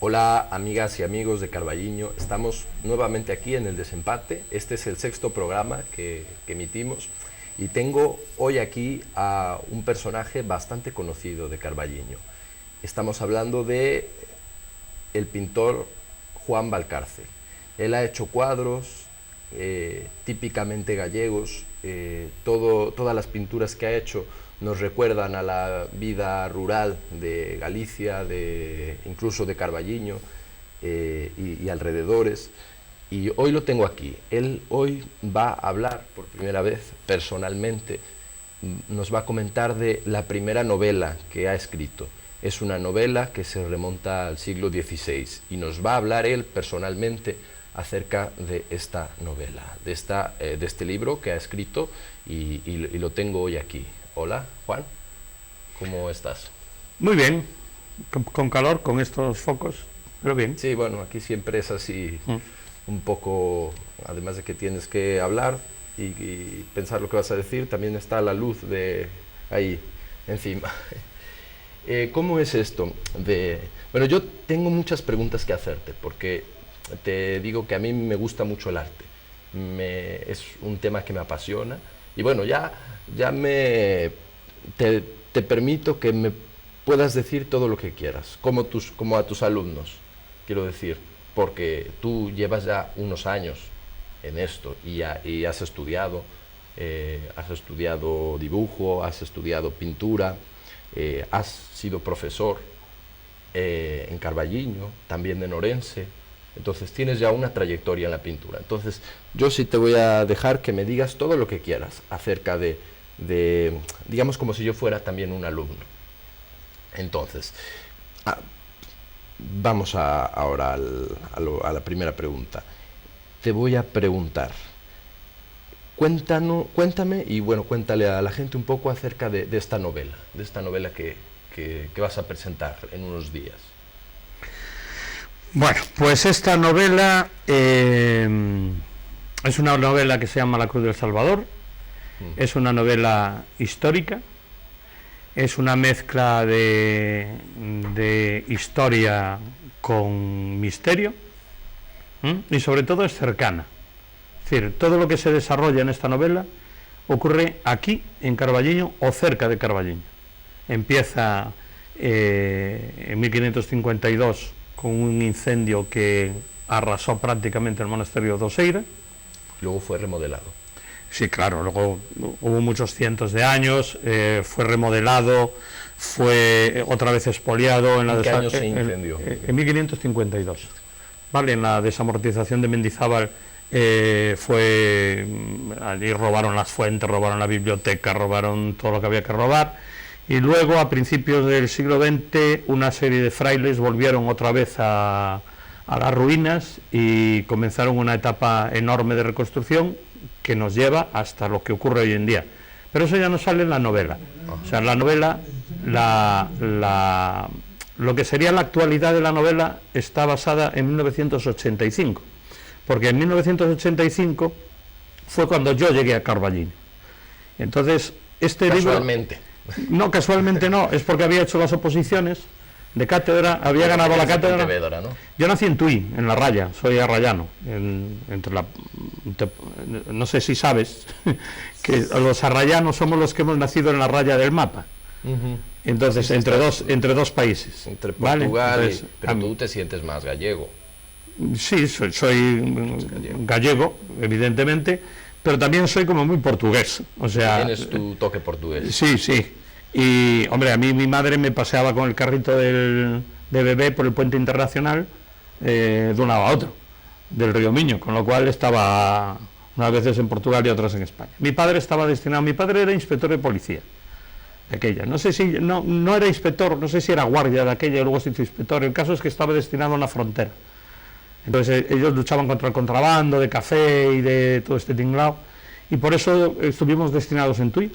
Hola amigas y amigos de Carballiño, estamos nuevamente aquí en El Desempate. Este es el sexto programa que emitimos y tengo hoy aquí a un personaje bastante conocido de Carballiño. Estamos hablando de el pintor Juan Valcárcel. Él ha hecho cuadros típicamente gallegos, todas las pinturas que ha hecho nos recuerdan a la vida rural de Galicia, incluso de Carballiño y alrededores. Y hoy lo tengo aquí. Él hoy va a hablar por primera vez personalmente, nos va a comentar de la primera novela que ha escrito. Es una novela que se remonta al siglo XVI y nos va a hablar él personalmente acerca de esta novela, de este libro que ha escrito y lo tengo hoy aquí. Hola, Juan, ¿cómo estás? Muy bien, con calor, con estos focos, pero bien. Sí, bueno, aquí siempre es así, un poco, además de que tienes que hablar y pensar lo que vas a decir, también está la luz de ahí encima. ¿Cómo es esto? Bueno, yo tengo muchas preguntas que hacerte, porque te digo que a mí me gusta mucho el arte, es un tema que me apasiona, y bueno, te permito que me puedas decir todo lo que quieras, como a tus alumnos, quiero decir, porque tú llevas ya unos años en esto y has estudiado dibujo, has estudiado pintura, has sido profesor en Carballiño, también en Orense. Entonces tienes ya una trayectoria en la pintura. Entonces yo sí te voy a dejar que me digas todo lo que quieras acerca digamos como si yo fuera también un alumno. Entonces, vamos ahora a la primera pregunta. Te voy a preguntar, cuéntame y bueno, cuéntale a la gente un poco acerca de esta novela que vas a presentar en unos días. Bueno, pues esta novela es una novela que se llama La Cruz del Salvador, es una novela histórica, es una mezcla de historia con misterio y sobre todo es cercana. Es decir, todo lo que se desarrolla en esta novela ocurre aquí, en Carballiño o cerca de Carballiño. Empieza en 1552 con un incendio que arrasó prácticamente el monasterio de Oseira. Luego fue remodelado. Sí, claro, luego hubo muchos cientos de años, fue remodelado, fue otra vez expoliado. ¿En qué año se incendió? En 1552. Vale, en la desamortización de Mendizábal allí robaron las fuentes, robaron la biblioteca, robaron todo lo que había que robar. Y luego, a principios del siglo XX, una serie de frailes volvieron otra vez a las ruinas y comenzaron una etapa enorme de reconstrucción que nos lleva hasta lo que ocurre hoy en día. Pero eso ya no sale en la novela. O sea, en la novela, lo que sería la actualidad de la novela está basada en 1985. Porque en 1985 fue cuando yo llegué a Carballiño. Entonces, este casualmente. libro... No, casualmente no, es porque había hecho las oposiciones de cátedra, había ganado la cátedra. ¿No? Yo nací en Tui, en La Raya, soy arrayano, no sé si sabes que los arrayanos somos los que hemos nacido en la raya del mapa. Entonces, sí, entre dos países. Entre Portugal, ¿vale? Entonces, pero tú te sientes más gallego. Sí, soy gallego, evidentemente, pero también soy como muy portugués, o sea... Tienes tu toque portugués. Sí, sí, y hombre, a mí mi madre me paseaba con el carrito de bebé por el puente internacional de un lado a otro, del río Miño, con lo cual estaba unas veces en Portugal y otras en España. Mi padre era inspector de policía de aquella, no sé si, no era inspector, no sé si era guardia de aquella y luego se hizo inspector, el caso es que estaba destinado a una frontera. Entonces ellos luchaban contra el contrabando de café y de todo este tinglao, y por eso estuvimos destinados en Tui.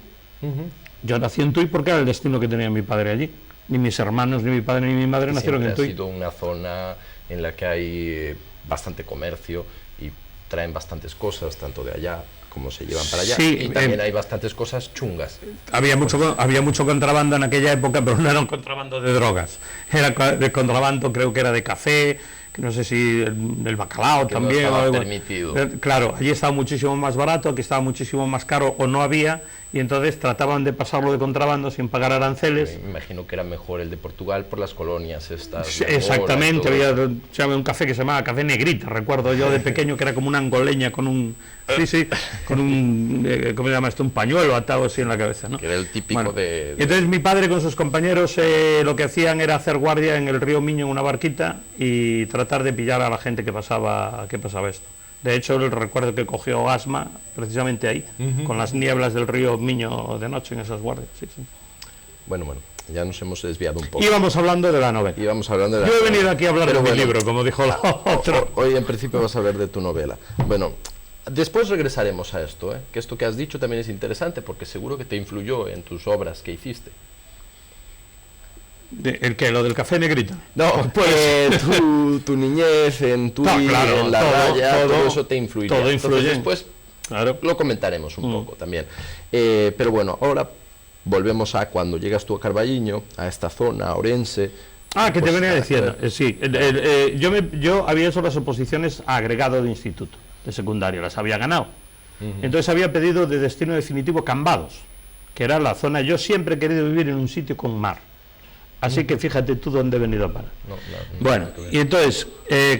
Yo nací en Tui porque era el destino que tenía mi padre allí. Ni mis hermanos, ni mi padre, ni mi madre nacieron en Tui. Ha sido una zona en la que hay bastante comercio y traen bastantes cosas, tanto de allá como se llevan para allá, sí, y también hay bastantes cosas chungas. Había mucho contrabando en aquella época, pero no era un contrabando de drogas, era de contrabando, creo que era de café, que no sé si el bacalao que también. no estaba algo. permitido. Claro, allí estaba muchísimo más barato, aquí estaba muchísimo más caro o no había, y entonces trataban de pasarlo de contrabando sin pagar aranceles. Me imagino que era mejor el de Portugal por las colonias estas. Sí, exactamente, había un café que se llamaba Café Negrita, recuerdo yo de pequeño, que era como una angoleña con un... Sí, con un, ¿cómo se llama esto? Un pañuelo atado así en la cabeza, ¿no? Que era el típico de... Entonces mi padre con sus compañeros lo que hacían era hacer guardia en el río Miño en una barquita y tratar de pillar a la gente que pasaba esto. De hecho, el recuerdo que cogió asma precisamente ahí, con las nieblas del río Miño de noche en esas guardias. Sí. Bueno, ya nos hemos desviado un poco. Íbamos hablando de la novela. Yo he venido aquí a hablar de mi libro, como dijo la otra. Hoy en principio vas a hablar de tu novela. Bueno, después regresaremos a esto, que esto que has dicho también es interesante, porque seguro que te influyó en tus obras que hiciste. ¿El qué? ¿Lo del Café Negrita? No, pues tu niñez en Tui, claro, en La Raya, todo eso te influyó. Todo influye. Entonces, después lo comentaremos un poco también. Pero bueno, ahora volvemos a cuando llegas tú a Carballiño, a esta zona, a Orense. Que te venía diciendo, sí. Yo había hecho las oposiciones a agregado de instituto, de secundario, las había ganado. Entonces había pedido de destino definitivo Cambados, que era la zona. Yo siempre he querido vivir en un sitio con mar. Así que fíjate tú dónde he venido a parar. Bueno, y entonces,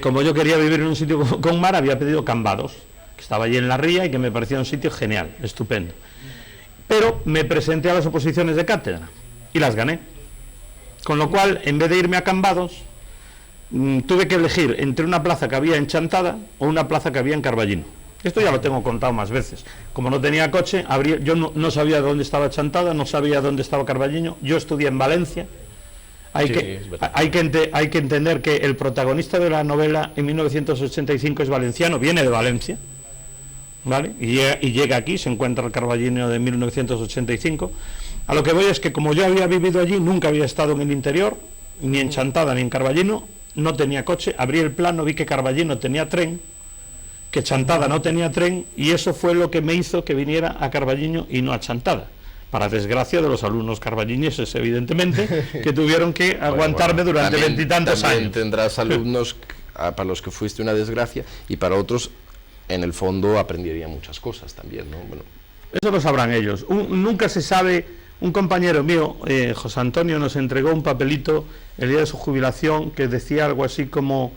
como yo quería vivir en un sitio con mar, había pedido Cambados, que estaba allí en la ría y que me parecía un sitio genial, estupendo. Pero me presenté a las oposiciones de cátedra y las gané. Con lo cual, en vez de irme a Cambados, tuve que elegir entre una plaza que había en Chantada o una plaza que había en Carballino. Esto ya lo tengo contado más veces. Como no tenía coche, yo no sabía dónde estaba Chantada, no sabía dónde estaba Carballino. Yo estudié en Valencia. Hay que entender que el protagonista de la novela en 1985 es valenciano, viene de Valencia, ¿vale? Y llega aquí, se encuentra el Carballino de 1985. A lo que voy es que como yo había vivido allí, nunca había estado en el interior, ni en Chantada ni en Carballino, no tenía coche, abrí el plano, vi que Carballino tenía tren, que Chantada no tenía tren, y eso fue lo que me hizo que viniera a Carballino y no a Chantada. Para desgracia de los alumnos carballineses, evidentemente, que tuvieron que aguantarme durante 20 y tantos años. También tendrás alumnos para los que fuiste una desgracia, y para otros, en el fondo, aprenderían muchas cosas también, ¿no? Bueno. Eso lo sabrán ellos. Nunca se sabe. Un compañero mío, José Antonio, nos entregó un papelito el día de su jubilación que decía algo así como,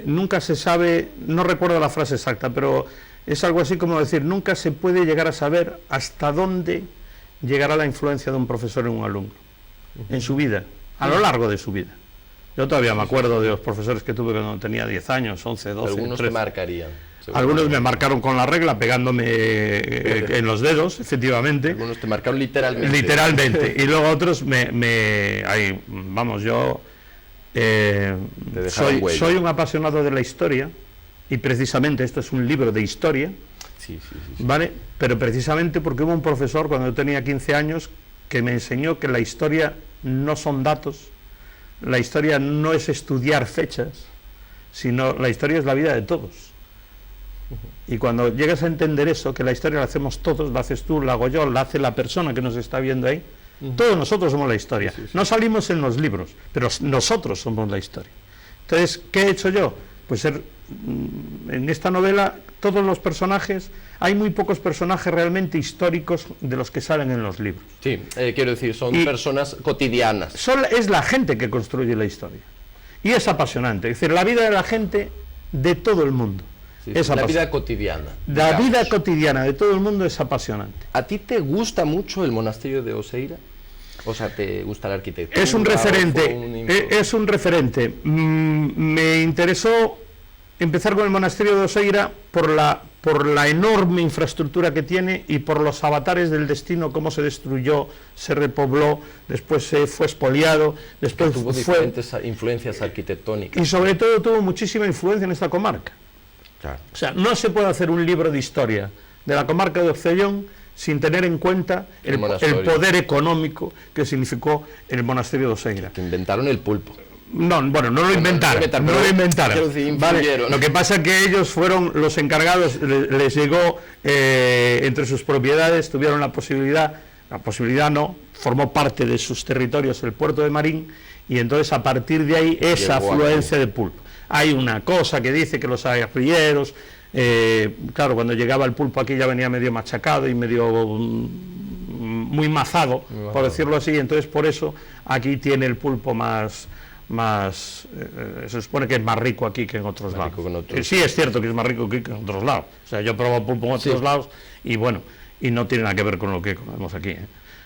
nunca se sabe, no recuerdo la frase exacta, pero es algo así como decir, nunca se puede llegar a saber hasta dónde llegará la influencia de un profesor en un alumno, en su vida, a lo largo de su vida. Yo todavía me acuerdo de los profesores que tuve cuando tenía 10 años, 11, 12, Algunos 13. te marcarían. Algunos me marcaron con la regla, pegándome en los dedos, efectivamente. Algunos te marcaron literalmente. Literalmente. Y luego otros soy un apasionado de la historia, y precisamente esto es un libro de historia, sí. ¿vale? Pero precisamente porque hubo un profesor cuando yo tenía 15 años que me enseñó que la historia no son datos, la historia no es estudiar fechas, sino la historia es la vida de todos. Y cuando llegas a entender eso, que la historia la hacemos todos, la haces tú, la hago yo, la hace la persona que nos está viendo ahí, todos nosotros somos la historia. No salimos en los libros, pero nosotros somos la historia. Entonces, ¿qué he hecho yo? Pues en esta novela, todos los personajes, hay muy pocos personajes realmente históricos de los que salen en los libros. Sí, quiero decir, son personas cotidianas. Es la gente que construye la historia. Y es apasionante. Es decir, la vida de la gente de todo el mundo. La vida cotidiana. La vida cotidiana de todo el mundo es apasionante. ¿A ti te gusta mucho el monasterio de Oseira? O sea, ¿te gusta la arquitectura? Es un referente. Me interesó empezar con el monasterio de Oseira por la enorme infraestructura que tiene y por los avatares del destino, cómo se destruyó, se repobló, después se fue expoliado, después tuvo diferentes influencias arquitectónicas. Y sobre todo tuvo muchísima influencia en esta comarca. Claro. O sea, no se puede hacer un libro de historia de la comarca de Orcellón sin tener en cuenta el poder económico que significó el monasterio de Oseira. Que inventaron el pulpo. No, bueno, no lo inventaron, no lo inventaron. Vale. Lo que pasa es que ellos fueron los encargados, les llegó entre sus propiedades, tuvieron la posibilidad no, formó parte de sus territorios el puerto de Marín, y entonces a partir de ahí esa afluencia de pulpo. Hay una cosa que dice que los arrieros, claro, cuando llegaba el pulpo aquí ya venía medio machacado y medio muy mazado, por decirlo así, entonces por eso aquí tiene el pulpo se supone que es más rico aquí que en otros lados. Sí, es cierto que es más rico aquí que en otros lados. O sea, yo he probado pulpo en otros lados y bueno, y no tiene nada que ver con lo que comemos aquí.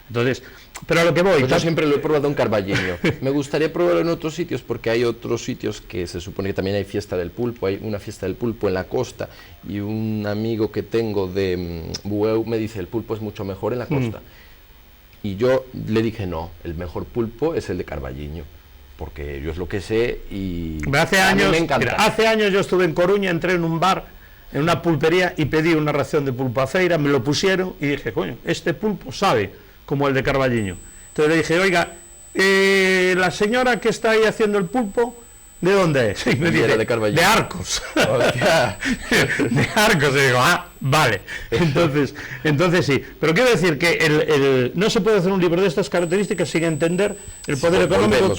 Entonces, pero a lo que voy... Pues yo siempre lo he probado en Carballiño. Me gustaría probarlo en otros sitios, porque hay otros sitios que se supone que también hay fiesta del pulpo, hay una fiesta del pulpo en la costa, y un amigo que tengo de Bueu me dice, el pulpo es mucho mejor en la costa. Y yo le dije, no, el mejor pulpo es el de Carballiño, porque yo es lo que sé y hace a años, mí me encanta. Mira, hace años yo estuve en Coruña, entré en un bar, en una pulpería, y pedí una ración de pulpo a feira, me lo pusieron y dije, coño, este pulpo sabe como el de Carballiño. Entonces le dije, oiga, la señora que está ahí haciendo el pulpo, ¿de dónde es? Y me dice, de Arcos. De Arcos. Y digo, vale. Entonces sí. Pero quiero decir que no se puede hacer un libro de estas características sin entender el poder económico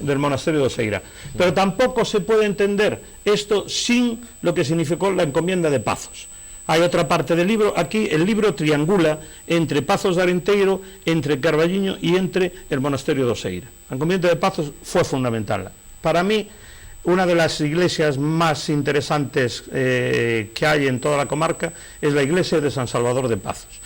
del monasterio de Oseira. Pero tampoco se puede entender esto sin lo que significó la encomienda de Pazos. Hay otra parte del libro, aquí el libro triangula entre Pazos de Arenteiro, entre Carballiño y entre el monasterio de Oseira. La encomienda de Pazos fue fundamental. Para mí, una de las iglesias más interesantes que hay en toda la comarca es la iglesia de San Salvador de Pazos.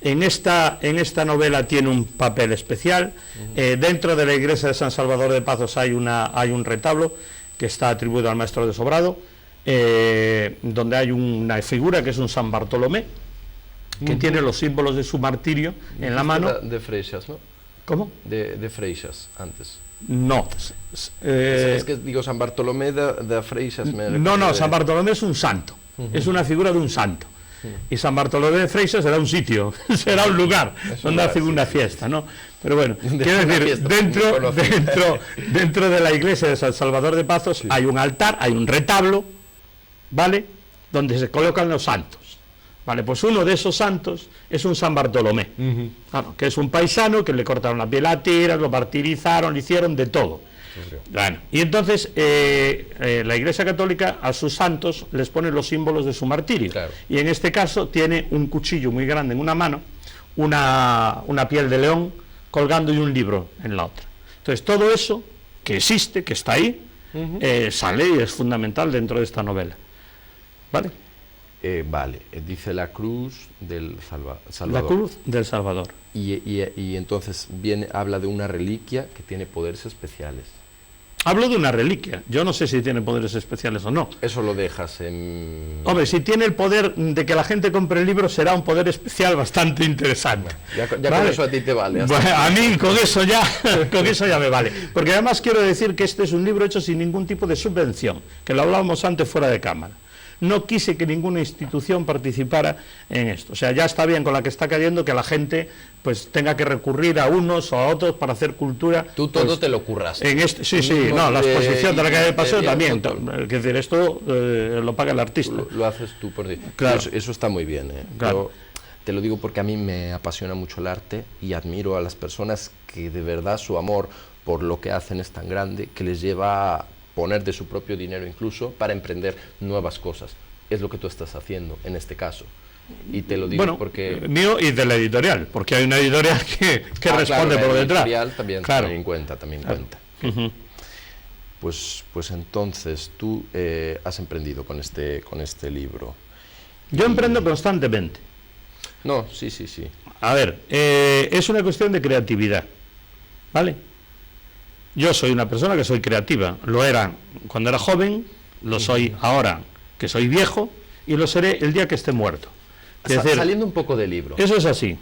En esta novela tiene un papel especial. Dentro de la iglesia de San Salvador de Pazos hay un retablo que está atribuido al maestro de Sobrado, donde hay una figura que es un San Bartolomé, que tiene los símbolos de su martirio en la mano. De Freixas, ¿no? ¿Cómo? De Freixas, antes. No. Es que digo, San Bartolomé de Freixas. No, San Bartolomé es un santo, es una figura de un santo. Y San Bartolomé de Freixas será un sitio, será un lugar donde hace una fiesta, ¿no? Pero bueno, quiero decir, dentro de la iglesia de San Salvador de Pazos hay un altar, hay un retablo, ¿vale?, donde se colocan los santos. Vale, pues uno de esos santos es un San Bartolomé, claro, que es un paisano que le cortaron la piel a tiras, lo martirizaron, le hicieron de todo. Bueno, y entonces la Iglesia Católica a sus santos les pone los símbolos de su martirio. Claro. Y en este caso tiene un cuchillo muy grande en una mano, una piel de león colgando y un libro en la otra. Entonces todo eso que existe, que está ahí, sale y es fundamental dentro de esta novela. ¿Vale? Vale, dice la cruz del Salvador. La cruz del Salvador. Y entonces habla de una reliquia que tiene poderes especiales. Hablo de una reliquia, yo no sé si tiene poderes especiales o no. Eso lo dejas en... Hombre, si tiene el poder de que la gente compre el libro, será un poder especial bastante interesante. Ya ¿vale? Con eso a ti te vale. Bueno, a mí con eso ya me vale. Porque además quiero decir que este es un libro hecho sin ningún tipo de subvención, que lo hablábamos antes fuera de cámara. No quise que ninguna institución participara en esto. O sea, ya está bien con la que está cayendo que la gente pues tenga que recurrir a unos o a otros para hacer cultura. Tú todo pues, te lo curraste. En este, sí, no, la exposición de la calle de Paseo también. Es decir, esto lo paga el artista. Lo haces tú por ti. Claro. Eso está muy bien. Claro. Te lo digo porque a mí me apasiona mucho el arte y admiro a las personas que de verdad su amor por lo que hacen es tan grande que les lleva a poner de su propio dinero incluso para emprender nuevas cosas. Es lo que tú estás haciendo en este caso. Y te lo digo porque... mío y de la editorial, porque hay una editorial que responde por detrás. La editorial también cuenta. Pues entonces tú has emprendido con este libro. Yo emprendo constantemente. No, sí. A ver, es una cuestión de creatividad, ¿vale? Yo soy una persona que soy creativa, lo era cuando era joven, lo soy ahora que soy viejo y lo seré el día que esté muerto. Saliendo un poco del libro. Eso es así.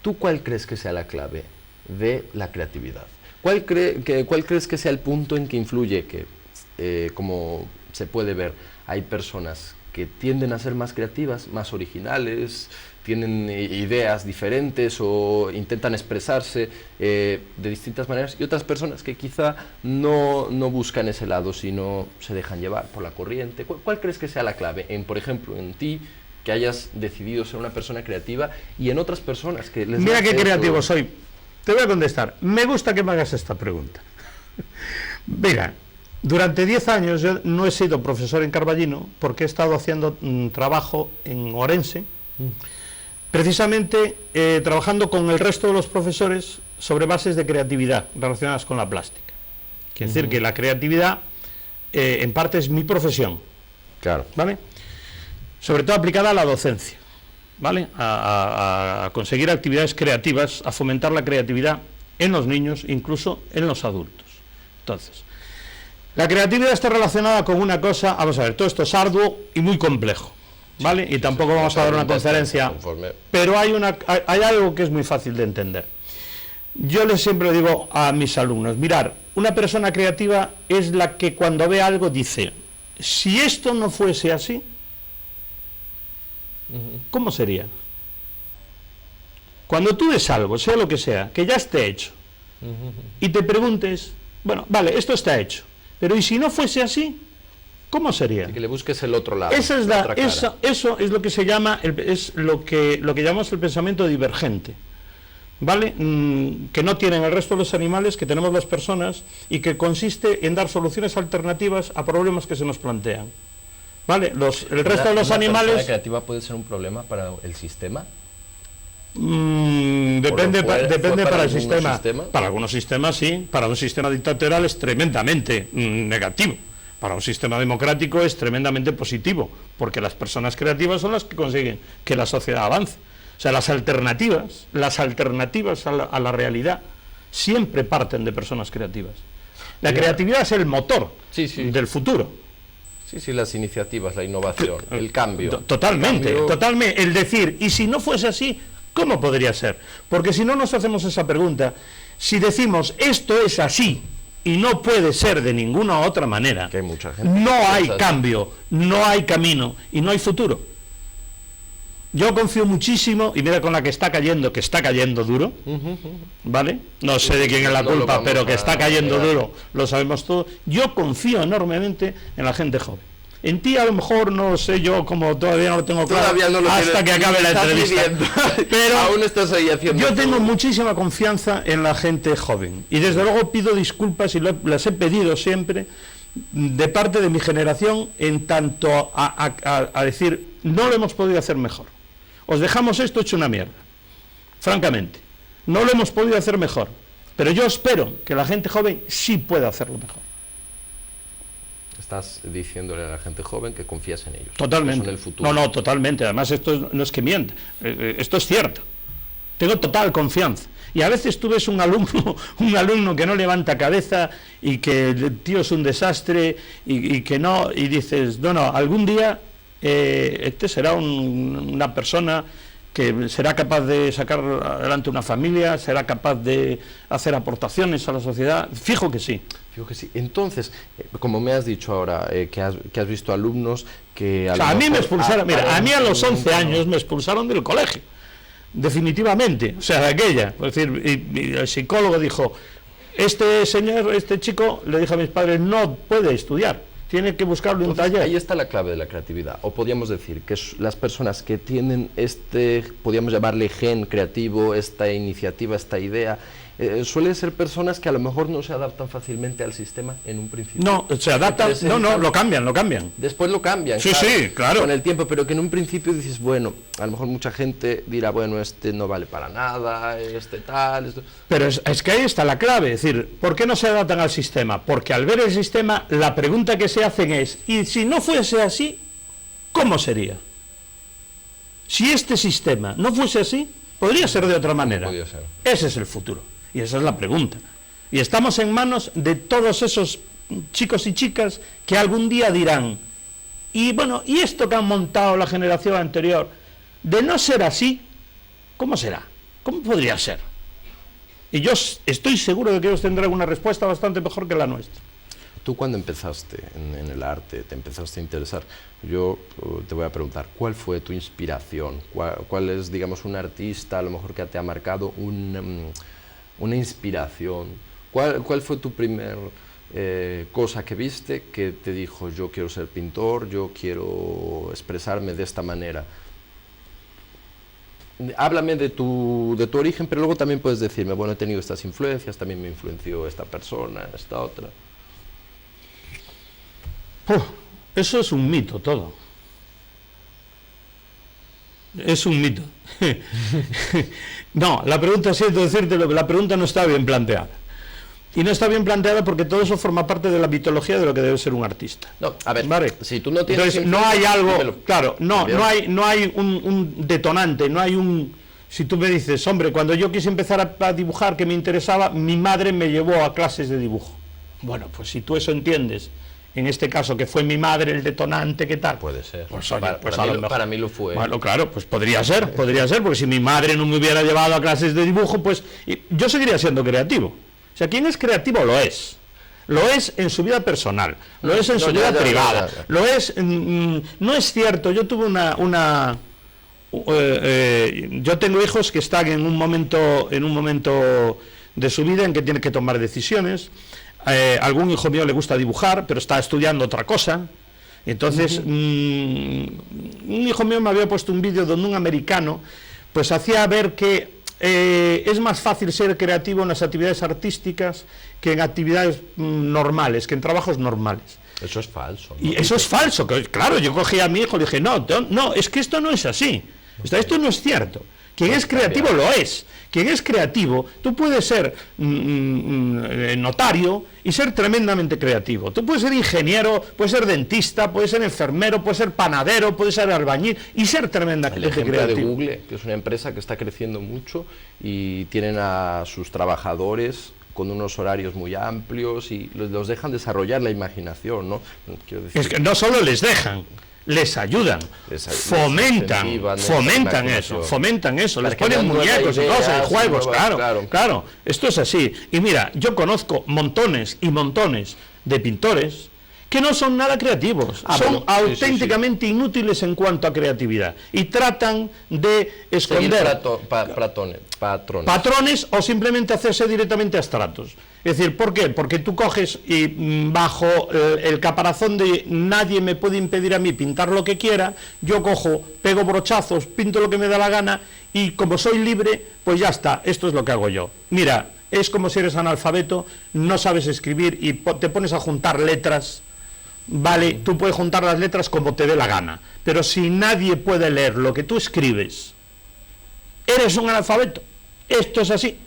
¿Tú cuál crees que sea la clave de la creatividad? ¿Cuál crees que sea el punto en que influye que, como se puede ver, hay personas que tienden a ser más creativas, más originales, tienen ideas diferentes o intentan expresarse de distintas maneras, y otras personas que quizá no buscan ese lado, sino se dejan llevar por la corriente. ¿Cuál crees que sea la clave? Por ejemplo, en ti, que hayas decidido ser una persona creativa, y en otras personas que les... Mira qué creativo soy. Te voy a contestar. Me gusta que me hagas esta pregunta. Mira, durante 10 años yo no he sido profesor en Carballino porque he estado haciendo trabajo en Orense, precisamente trabajando con el resto de los profesores sobre bases de creatividad relacionadas con la plástica. Quiere decir que la creatividad en parte es mi profesión. Claro. ¿Vale? Sobre todo aplicada a la docencia, ¿vale? A conseguir actividades creativas, a fomentar la creatividad en los niños, incluso en los adultos. Entonces, la creatividad está relacionada con una cosa, vamos a ver, todo esto es arduo y muy complejo, ¿vale? Y tampoco vamos a dar una conferencia, pero hay algo que es muy fácil de entender. Yo siempre digo a mis alumnos, mirar, una persona creativa es la que cuando ve algo dice, si esto no fuese así, ¿cómo sería? Cuando tú ves algo, sea lo que sea, que ya esté hecho, y te preguntes, bueno, vale, esto está hecho, pero ¿y si no fuese así? ¿Cómo sería? Y que le busques el otro lado. Eso es lo que se llama, es lo que llamamos el pensamiento divergente, ¿vale? Que no tienen el resto de los animales, que tenemos las personas, y que consiste en dar soluciones alternativas a problemas que se nos plantean. ¿Vale? El resto de los animales... ¿La creativa puede ser un problema para el sistema? Depende para el sistema. ¿Sistema? Para algunos sistemas sí, para un sistema dictatorial es tremendamente negativo. Para un sistema democrático es tremendamente positivo, porque las personas creativas son las que consiguen que la sociedad avance. O sea, las alternativas a la realidad siempre parten de personas creativas. La creatividad es el motor del futuro. Sí, las iniciativas, la innovación, el cambio. Totalmente. El decir, y si no fuese así, ¿cómo podría ser? Porque si no nos hacemos esa pregunta, si decimos esto es así y no puede ser de ninguna otra manera, que hay mucha gente no hay cambio, no hay camino y no hay futuro. Yo confío muchísimo, y mira con la que está cayendo duro, ¿vale? No sé de quién es la culpa, pero que está cayendo duro, lo sabemos todos. Yo confío enormemente en la gente joven. En ti a lo mejor no sé, yo como todavía no lo tengo claro, hasta que acabe la entrevista. Pero aún estás ahí haciendo yo tengo muchísima confianza en la gente joven. Y desde luego pido disculpas, y las he pedido siempre, de parte de mi generación, en tanto a decir, no lo hemos podido hacer mejor. Os dejamos esto hecho una mierda, francamente. No lo hemos podido hacer mejor, pero yo espero que la gente joven sí pueda hacerlo mejor. Estás diciéndole a la gente joven que confías en ellos. Totalmente. En el futuro. No, totalmente. Además, esto no es que mienta, esto es cierto. Tengo total confianza. Y a veces tú ves un alumno que no levanta cabeza y que el tío es un desastre y que no, y dices, no, algún día este será una persona que será capaz de sacar adelante una familia, será capaz de hacer aportaciones a la sociedad. Fijo que sí. Entonces, como me has dicho ahora, que has visto alumnos que... A mí me expulsaron, a mí a los 11 años me expulsaron del colegio, definitivamente, o sea, de aquella. Es decir, y el psicólogo dijo, este chico, le dijo a mis padres, no puede estudiar. Tiene que buscarle un taller. Ahí está la clave de la creatividad. O podríamos decir que las personas que tienen podríamos llamarle gen creativo, esta iniciativa, esta idea, suelen ser personas que a lo mejor no se adaptan fácilmente al sistema en un principio. No, se adaptan, lo cambian. Después lo cambian, claro. Con el tiempo, pero que en un principio dices, bueno, a lo mejor mucha gente dirá, bueno, este no vale para nada, tal... Pero es que ahí está la clave, es decir, ¿por qué no se adaptan al sistema? Porque al ver el sistema, la pregunta que se hacen es, ¿y si no fuese así, cómo sería? Si este sistema no fuese así, podría ser de otra manera. Ese es el futuro. Y esa es la pregunta. Y estamos en manos de todos esos chicos y chicas que algún día dirán, y bueno, ¿y esto que han montado la generación anterior? De no ser así, ¿cómo será? ¿Cómo podría ser? Y yo estoy seguro de que ellos tendrán una respuesta bastante mejor que la nuestra. Tú cuando empezaste en el arte, te empezaste a interesar, yo te voy a preguntar, ¿cuál fue tu inspiración? ¿Cuál es, digamos, un artista a lo mejor que te ha marcado una inspiración? ¿Cuál fue tu primer cosa que viste que te dijo, yo quiero ser pintor, yo quiero expresarme de esta manera? Háblame de tu origen, pero luego también puedes decirme, bueno, he tenido estas influencias, también me influenció esta persona, esta otra. Eso es un mito todo. Es un mito. No, la pregunta, siento decirte lo que la pregunta no está bien planteada. Y no está bien planteada porque todo eso forma parte de la mitología de lo que debe ser un artista. No, a ver, ¿vale? Si tú no tienes... Entonces, no hay algo, claro, no hay un detonante, no hay un... Si tú me dices, hombre, cuando yo quise empezar a dibujar, que me interesaba, mi madre me llevó a clases de dibujo. Bueno, pues si tú eso entiendes, en este caso que fue mi madre el detonante, ¿qué tal? Puede ser. Pues, oye, para mí lo fue. Bueno, claro, pues podría ser, porque si mi madre no me hubiera llevado a clases de dibujo, pues yo seguiría siendo creativo. O sea, quien es creativo lo es. Lo es en su vida personal, lo es en su vida privada, lo es... no es cierto, yo tuve yo tengo hijos que están en un momento de su vida en que tienen que tomar decisiones. Algún hijo mío le gusta dibujar, pero está estudiando otra cosa. Entonces, un hijo mío me había puesto un vídeo donde un americano pues hacía ver que es más fácil ser creativo en las actividades artísticas que en actividades normales, que en trabajos normales. Eso es falso, ¿no? Y eso es falso, claro, yo cogí a mi hijo y le dije, no, es que esto no es así, esto no es cierto. Quien es creativo lo es. Quien es creativo, tú puedes ser notario y ser tremendamente creativo. Tú puedes ser ingeniero, puedes ser dentista, puedes ser enfermero, puedes ser panadero, puedes ser albañil y ser tremendamente creativo. El ejemplo de Google, que es una empresa que está creciendo mucho y tienen a sus trabajadores con unos horarios muy amplios y los dejan desarrollar la imaginación, ¿no? Quiero decir, es que no solo les dejan, les ayudan, fomentan eso, les ponen muñecos y cosas, y juegos, claro, esto es así. Y mira, yo conozco montones y montones de pintores que no son nada creativos, son auténticamente inútiles en cuanto a creatividad y tratan de esconder patrones o simplemente hacerse directamente abstractos. Es decir, ¿por qué? Porque tú coges y bajo el caparazón de nadie me puede impedir a mí pintar lo que quiera, yo cojo, pego brochazos, pinto lo que me da la gana y como soy libre, pues ya está, esto es lo que hago yo. Mira, es como si eres analfabeto, no sabes escribir y te pones a juntar letras. Vale, tú puedes juntar las letras como te dé la gana, pero si nadie puede leer lo que tú escribes, eres un analfabeto. Esto es así.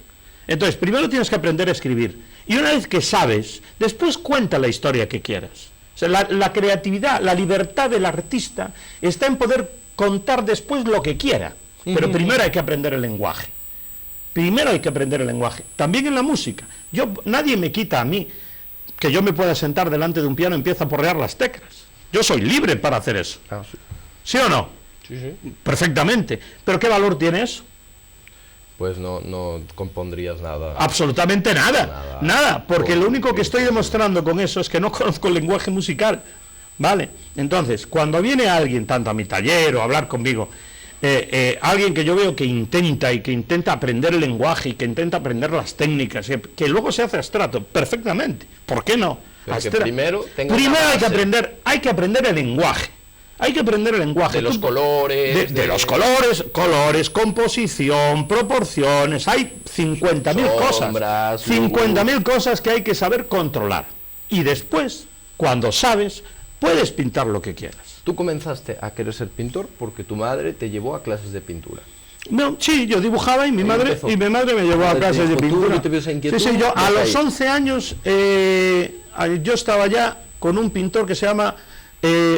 Entonces, primero tienes que aprender a escribir. Y una vez que sabes, después cuenta la historia que quieras. O sea, la creatividad, la libertad del artista está en poder contar después lo que quiera. Pero primero hay que aprender el lenguaje. También en la música. Nadie me quita a mí que yo me pueda sentar delante de un piano y empiece a porrear las teclas. Yo soy libre para hacer eso. ¿Sí o no? Sí. Perfectamente. ¿Pero qué valor tiene eso? Pues no compondrías nada. Absolutamente nada, porque lo único que estoy demostrando con eso es que no conozco el lenguaje musical, ¿vale? Entonces, cuando viene alguien, tanto a mi taller o a hablar conmigo, alguien que yo veo que intenta aprender el lenguaje y que intenta aprender las técnicas, que luego se hace abstracto, perfectamente, ¿por qué no? Primero hay que aprender el lenguaje. Hay que aprender el lenguaje. De los colores. De los colores, composición, proporciones. Hay 50.000 cosas. 50.000 cosas que hay que saber controlar. Y después, cuando sabes, puedes pintar lo que quieras. Tú comenzaste a querer ser pintor porque tu madre te llevó a clases de pintura. No, sí, yo dibujaba y mi madre me llevó a clases de pintura. Sí, yo a los 11 años yo estaba ya con un pintor que se llama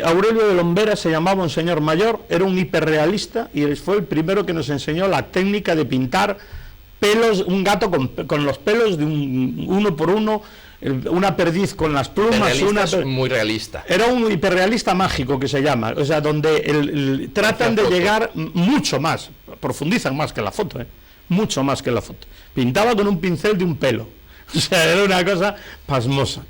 Aurelio de Lombera, se llamaba un señor mayor, era un hiperrealista y fue el primero que nos enseñó la técnica de pintar pelos, un gato con los pelos de uno por uno, una perdiz con las plumas. Muy realista. Era un hiperrealista mágico que se llama, o sea, donde tratan de llegar mucho más, profundizan más que la foto, mucho más que la foto. Pintaba con un pincel de un pelo, o sea, era una cosa pasmosa.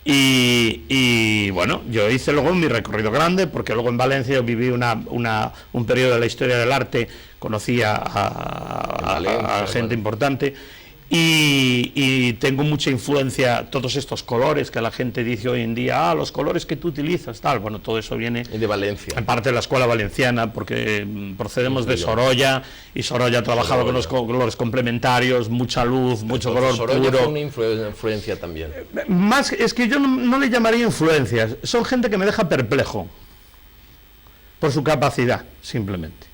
Y bueno, yo hice luego mi recorrido grande, porque luego en Valencia viví un periodo de la historia del arte, conocí a gente importante, y tengo mucha influencia, todos estos colores que la gente dice hoy en día, los colores que tú utilizas, tal, bueno, todo eso viene de Valencia, en parte de la escuela valenciana, porque procedemos de Sorolla, y Sorolla trabajaba con los colores complementarios, mucha luz, mucho color Sorolla puro. fue una influencia también. Más, es que yo no le llamaría influencias, son gente que me deja perplejo por su capacidad, simplemente.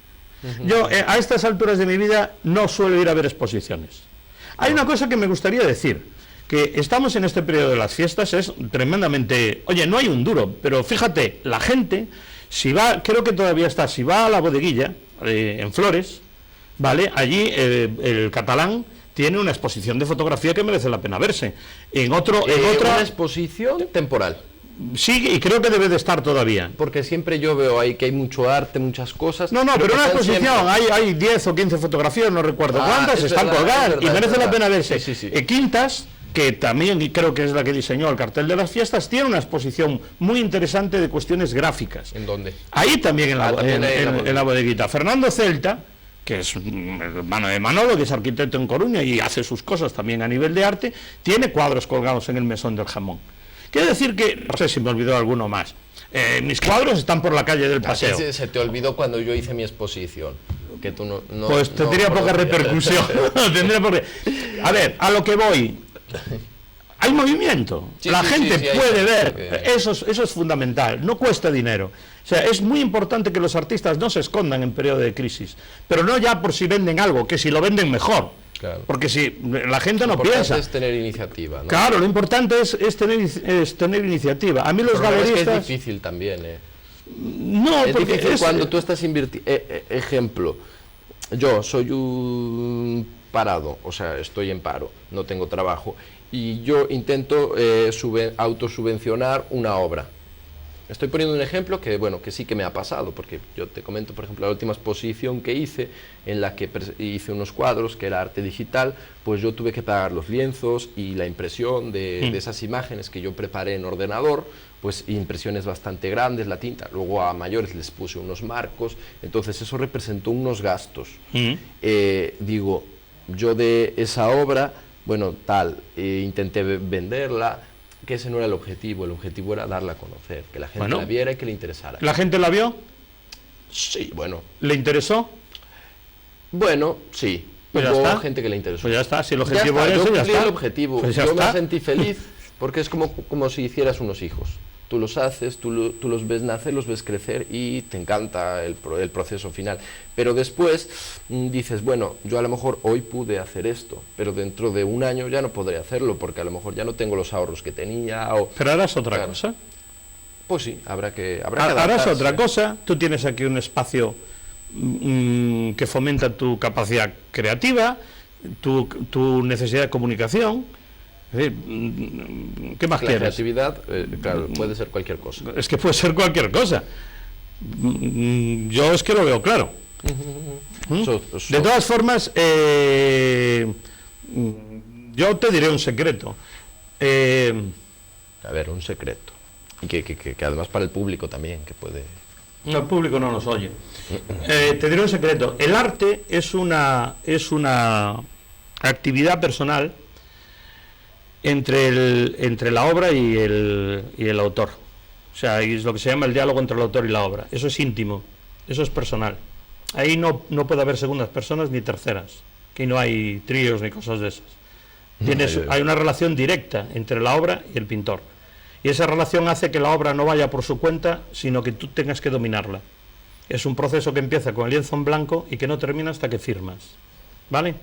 Yo a estas alturas de mi vida no suelo ir a ver exposiciones. Hay una cosa que me gustaría decir, que estamos en este periodo de las fiestas, es tremendamente... Oye, no hay un duro, pero fíjate, la gente, si va, creo que todavía está, si va a la bodeguilla, en Flores, ¿vale? Allí el catalán tiene una exposición de fotografía que merece la pena verse. En otra... Una exposición temporal. Sí, y creo que debe de estar todavía. Porque siempre yo veo ahí que hay mucho arte, muchas cosas. No, pero una exposición, siempre... hay 10 o 15 fotografías, no recuerdo cuántas, están colgadas, y merece la pena verse. Sí. Quintas, que también creo que es la que diseñó el cartel de las fiestas, tiene una exposición muy interesante de cuestiones gráficas. ¿En dónde? Ahí también en la bodeguita. Fernando Celta, que es hermano de Manolo, que es arquitecto en Coruña y hace sus cosas también a nivel de arte, tiene cuadros colgados en el mesón del jamón. Quiero decir que, no sé si me olvidó alguno más, mis cuadros están por la calle del Paseo. Se te olvidó cuando yo hice mi exposición, que tú no pues tendría poca repercusión. A ver, a lo que voy, hay movimiento, la gente puede ver, eso es fundamental, no cuesta dinero. O sea, es muy importante que los artistas no se escondan en periodo de crisis, pero no ya por si venden algo, que si lo venden mejor. Claro. Porque si la gente no piensa... es tener iniciativa, ¿no? Claro, lo importante es tener iniciativa. A mí los galeristas... Es que es difícil también, No, es difícil cuando tú estás invirtiendo... ejemplo, yo soy un parado, o sea, estoy en paro, no tengo trabajo, y yo intento autosubvencionar una obra. Estoy poniendo un ejemplo que, bueno, que sí que me ha pasado, porque yo te comento, por ejemplo, la última exposición que hice, en la que hice unos cuadros, que era arte digital, pues yo tuve que pagar los lienzos y la impresión de esas imágenes que yo preparé en ordenador, pues impresiones bastante grandes, la tinta, luego a mayores les puse unos marcos, entonces eso representó unos gastos. Digo, yo de esa obra, bueno, intenté venderla, que ese no era el objetivo era darla a conocer, que la gente la viera y que le interesara. ¿La gente la vio? Sí, bueno. ¿Le interesó? Bueno, sí. Pues ya está. Gente que le interesó. Pues ya está, si el objetivo es eso, ya está. el objetivo. Pues yo me sentí feliz, porque es como si hicieras unos hijos. Tú los haces, tú los ves nacer, los ves crecer y te encanta el proceso final. Pero después dices, bueno, yo a lo mejor hoy pude hacer esto, pero dentro de un año ya no podré hacerlo, porque a lo mejor ya no tengo los ahorros que tenía. ¿Pero harás otra cosa? Pues sí, habrá que harás otra cosa. Tú tienes aquí un espacio que fomenta tu capacidad creativa, tu necesidad de comunicación. Es decir, ¿qué más quieres? La creatividad, claro, puede ser cualquier cosa. Es que puede ser cualquier cosa. Yo es que lo veo claro. De todas formas, yo te diré un secreto. A ver, un secreto. Y que además para el público también, que puede... No, el público no nos oye. Te diré un secreto. El arte es una actividad personal entre la obra y el autor. O sea, es lo que se llama el diálogo entre el autor y la obra. Eso es íntimo, eso es personal. Ahí no puede haber segundas personas ni terceras, que no hay tríos ni cosas de esas. Hay una relación directa entre la obra y el pintor. Y esa relación hace que la obra no vaya por su cuenta, sino que tú tengas que dominarla. Es un proceso que empieza con el lienzo en blanco y que no termina hasta que firmas. ¿Vale?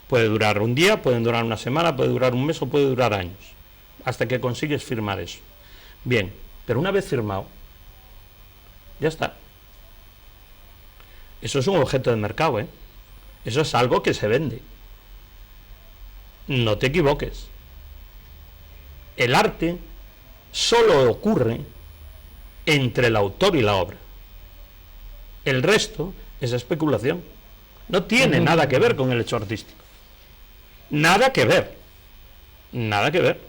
Puede durar un día, puede durar una semana, puede durar un mes o puede durar años, hasta que consigues firmar eso. Bien, pero una vez firmado, ya está. Eso es un objeto de mercado, ¿eh? Eso es algo que se vende. No te equivoques. El arte solo ocurre entre el autor y la obra. El resto es especulación. No tiene nada que ver con el hecho artístico. Nada que ver. Nada que ver.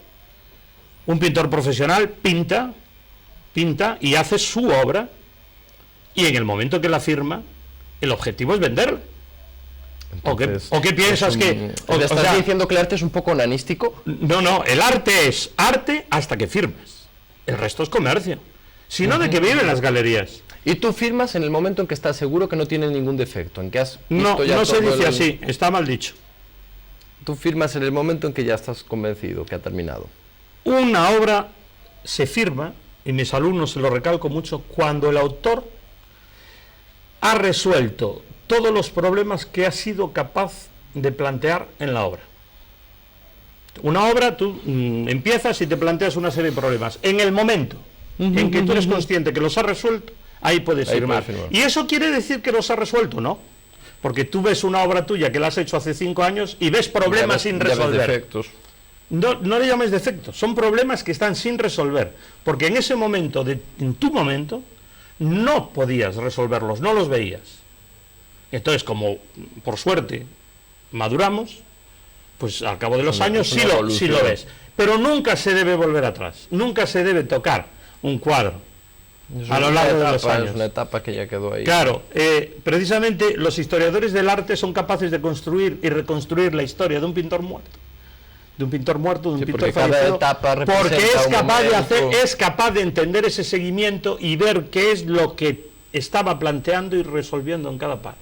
Un pintor profesional pinta y hace su obra, y en el momento que la firma, el objetivo es venderla. Entonces, ¿O qué piensas que...? ¿Me estás diciendo que el arte es un poco onanístico? No, el arte es arte hasta que firmes. El resto es comercio. Si no, ¿de qué viven las galerías? Y tú firmas en el momento en que estás seguro que no tiene ningún defecto, en que has visto ya No se todo dice así, está mal dicho. Tú firmas en el momento en que ya estás convencido que ha terminado. Una obra se firma, y mis alumnos se lo recalco mucho, cuando el autor ha resuelto todos los problemas que ha sido capaz de plantear en la obra. Una obra, tú empiezas y te planteas una serie de problemas. En el momento en que tú eres consciente que los has resuelto, ahí puedes firmar. ¿Y eso quiere decir que los has resuelto? No. Porque tú ves una obra tuya que la has hecho hace 5 años y ves problemas sin resolver. Defectos. No le llames defectos, son problemas que están sin resolver. Porque en ese momento, en tu momento, no podías resolverlos, no los veías. Entonces, como por suerte maduramos, pues al cabo de los años sí lo ves. Pero nunca se debe volver atrás, nunca se debe tocar un cuadro a lo largo de los años. Es una etapa que ya quedó ahí. Claro, precisamente los historiadores del arte son capaces de construir y reconstruir la historia de un pintor muerto. De un pintor muerto, de un pintor fallecido, porque es capaz de entender ese seguimiento y ver qué es lo que estaba planteando y resolviendo en cada parte.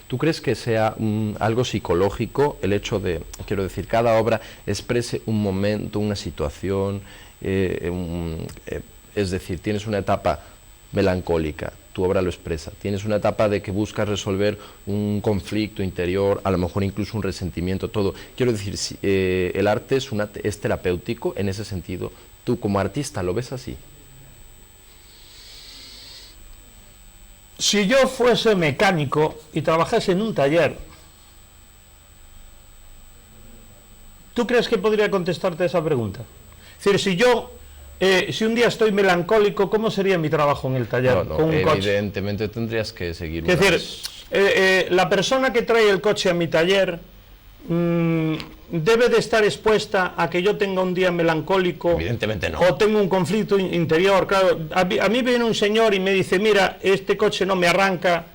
¿Tú crees que sea algo psicológico el hecho de, quiero decir, cada obra exprese un momento, una situación, es decir, tienes una etapa melancólica, tu obra lo expresa, tienes una etapa de que buscas resolver un conflicto interior, a lo mejor incluso un resentimiento, todo. Quiero decir, el arte es terapéutico en ese sentido. ¿Tú como artista lo ves así? Si yo fuese mecánico y trabajase en un taller, ¿tú crees que podría contestarte esa pregunta? Es decir, si un día estoy melancólico, ¿cómo sería mi trabajo en el taller? No, evidentemente tendrías que seguir. Es decir, la persona que trae el coche a mi taller debe de estar expuesta a que yo tenga un día melancólico. Evidentemente no. O tengo un conflicto interior. Claro, a mí viene un señor y me dice, mira, este coche no me arranca,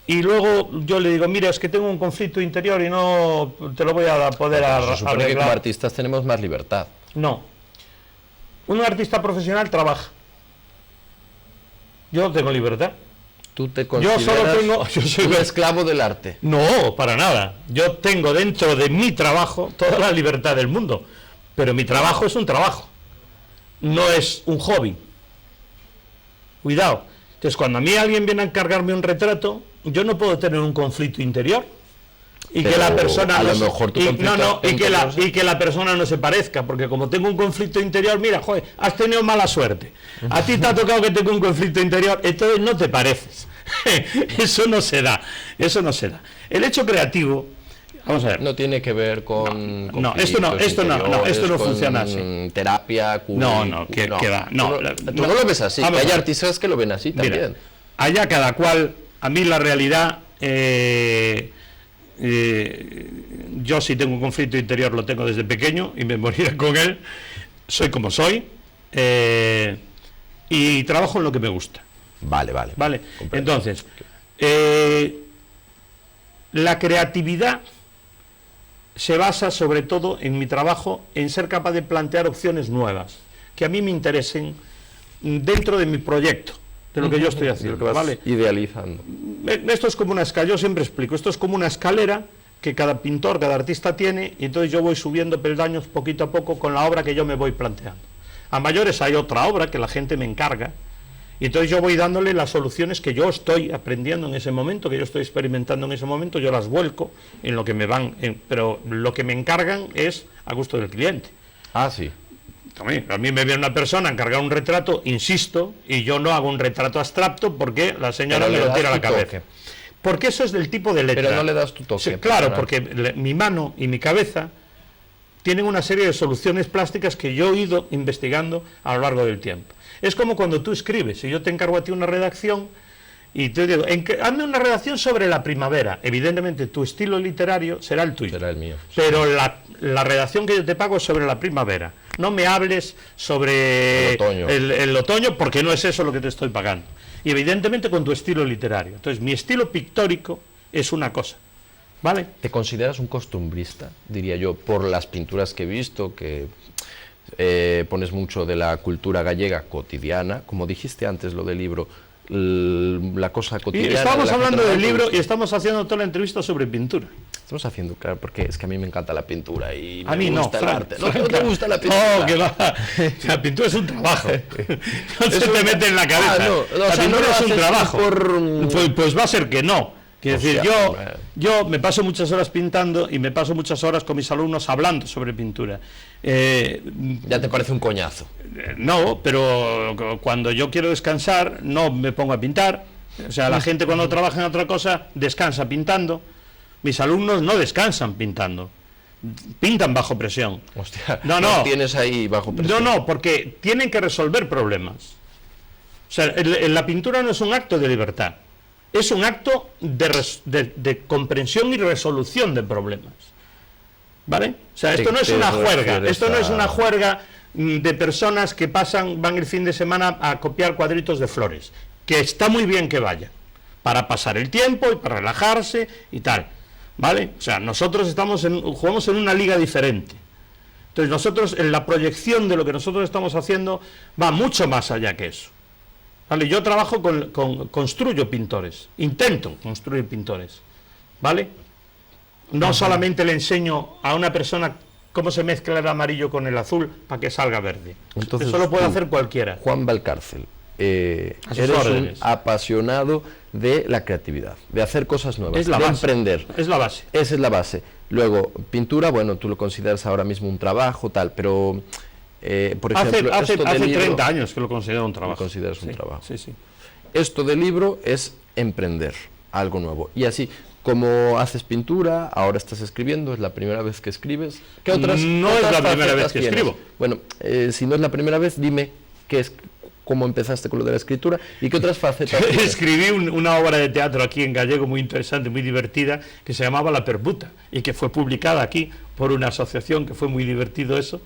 y luego yo le digo, mira, es que tengo un conflicto interior y no te lo voy a poder arreglar. Se supone que como artistas tenemos más libertad. No. Un artista profesional trabaja. Yo no tengo libertad. ¿Tú te consideras yo soy un esclavo del arte? No, para nada. Yo tengo dentro de mi trabajo toda la libertad del mundo, pero mi trabajo es un trabajo, no es un hobby. Cuidado. Entonces, cuando a mí alguien viene a encargarme un retrato, yo no puedo tener un conflicto interior y pero que la persona y que la persona no se parezca, porque como tengo un conflicto interior, mira, joder, has tenido mala suerte. A ti te ha tocado que tenga un conflicto interior, entonces no te pareces. Eso no se da. El hecho creativo, vamos a ver. No tiene que ver con esto no funciona así. Terapia, que va. Tú no lo ves así. Hay artistas que lo ven así también. Mira, allá cada cual. A mí la realidad, yo si tengo un conflicto interior lo tengo desde pequeño y me moriré con él. Soy como soy, y trabajo en lo que me gusta. Vale. Entonces, la creatividad se basa sobre todo en mi trabajo en ser capaz de plantear opciones nuevas que a mí me interesen dentro de mi proyecto, de lo que yo estoy haciendo, ¿vale? Idealizando. Esto es como una escalera, yo siempre explico, esto es como una escalera que cada pintor, cada artista tiene, y entonces yo voy subiendo peldaños poquito a poco con la obra que yo me voy planteando. A mayores hay otra obra que la gente me encarga, y entonces yo voy dándole las soluciones que yo estoy aprendiendo en ese momento, que yo estoy experimentando en ese momento, yo las vuelco en lo que me van, pero lo que me encargan es a gusto del cliente. Ah, sí. A mí me viene una persona a encargar un retrato, insisto, y yo no hago un retrato abstracto porque la señora me lo tira a la cabeza. Porque eso es del tipo de letra. Pero no le das tu toque. Sí, claro, porque mi mano y mi cabeza tienen una serie de soluciones plásticas que yo he ido investigando a lo largo del tiempo. Es como cuando tú escribes, si yo te encargo a ti una redacción y te digo, hazme una redacción sobre la primavera. Evidentemente tu estilo literario será el tuyo. Será el mío. Pero la redacción que yo te pago es sobre la primavera. no me hables sobre el otoño, porque no es eso lo que te estoy pagando. Y evidentemente con tu estilo literario. Entonces, mi estilo pictórico es una cosa, ¿vale? ¿Te consideras un costumbrista, diría yo, por las pinturas que he visto, que pones mucho de la cultura gallega cotidiana, como dijiste antes lo del libro, la cosa cotidiana? Y estamos hablando del libro y estamos haciendo toda la entrevista sobre pintura. Estamos haciendo, claro, porque es que a mí me encanta la pintura y a mí me gusta no, el arte. ¿No te gusta la pintura? No, que va. La pintura es un trabajo. No se te mete en la cabeza. La pintura es un trabajo. Pues va a ser que no. Quiero decir, yo me paso muchas horas pintando y me paso muchas horas con mis alumnos hablando sobre pintura. ¿Ya te parece un coñazo? No, pero cuando yo quiero descansar no me pongo a pintar. O sea, la gente cuando trabaja en otra cosa descansa pintando. Mis alumnos no descansan pintando. Pintan bajo presión. Hostia, no. ¿Tienes ahí bajo presión? No, porque tienen que resolver problemas. O sea, la pintura no es un acto de libertad. Es un acto de comprensión y resolución de problemas, ¿vale? O sea, esto no es una juerga, esto no es una juerga de personas que van el fin de semana a copiar cuadritos de flores, que está muy bien que vayan, para pasar el tiempo y para relajarse y tal, ¿vale? O sea, nosotros jugamos en una liga diferente. Entonces nosotros, en la proyección de lo que nosotros estamos haciendo, va mucho más allá que eso. ¿Vale? Yo trabajo construyo pintores, intento construir pintores, ¿vale? No solamente le enseño a una persona cómo se mezcla el amarillo con el azul para que salga verde. Entonces, eso lo puede hacer cualquiera. Juan Valcárcel, eres un apasionado de la creatividad, de hacer cosas nuevas, de emprender. Es la base. Esa es la base. Luego, pintura, bueno, tú lo consideras ahora mismo un trabajo, tal, pero... por ejemplo, hace 30 años que lo considero un trabajo. Lo consideras un trabajo. Sí, sí. Esto del libro es emprender algo nuevo. Y así, como haces pintura, ahora estás escribiendo, es la primera vez que escribes. ¿Qué otras no es la primera vez que escribo. Bueno, si no es la primera vez, dime cómo empezaste con lo de la escritura y qué otras facetas tienes. Escribí una obra de teatro aquí en gallego muy interesante, muy divertida, que se llamaba La Perbuta y que fue publicada aquí por una asociación, que fue muy divertido eso.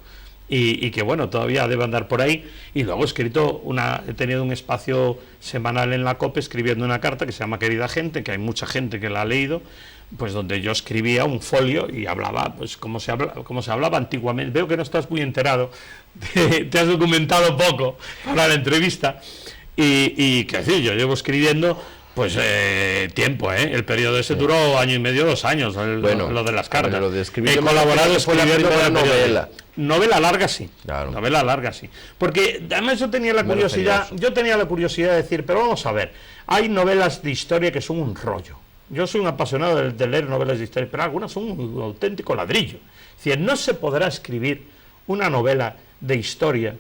Y que bueno, todavía debe andar por ahí. Y luego he tenido un espacio semanal en la COPE escribiendo una carta que se llama Querida Gente, que hay mucha gente que la ha leído, pues donde yo escribía un folio y hablaba, pues como se hablaba antiguamente. Veo que no estás muy enterado, te has documentado poco para la entrevista. Y qué decir, yo llevo escribiendo pues tiempo, el periodo ese duró año y medio, 2 años, lo de las cartas. Lo de escribir, he colaborado escribiendo una novela. Novela larga sí, claro. Novela larga sí. Porque además yo tenía la curiosidad de decir, pero vamos a ver, hay novelas de historia que son un rollo. Yo soy un apasionado de leer novelas de historia, pero algunas son un auténtico ladrillo. Es decir, no se podrá escribir una novela de historia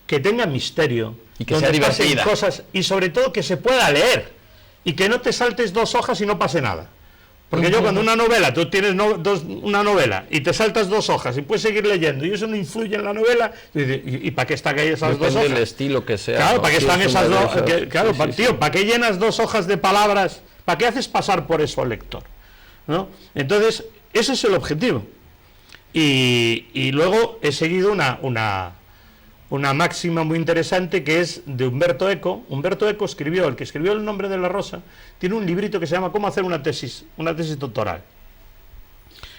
que tenga misterio, y que sea divertida, cosas, y sobre todo que se pueda leer, y que no te saltes 2 hojas y no pase nada. Porque yo cuando una novela, tú tienes una novela y te saltas 2 hojas y puedes seguir leyendo y eso no influye en la novela, ¿y para qué están ahí esas 2 hojas? Del estilo que sea. Claro, ¿no? ¿para qué están esas 2 hojas? Claro, sí, tío, ¿para qué llenas 2 hojas de palabras? ¿Para qué haces pasar por eso al lector? ¿No? Entonces, ese es el objetivo. Y luego he seguido una máxima muy interesante que es de Umberto Eco. Umberto Eco el que escribió El nombre de la rosa, tiene un librito que se llama Cómo hacer una tesis doctoral.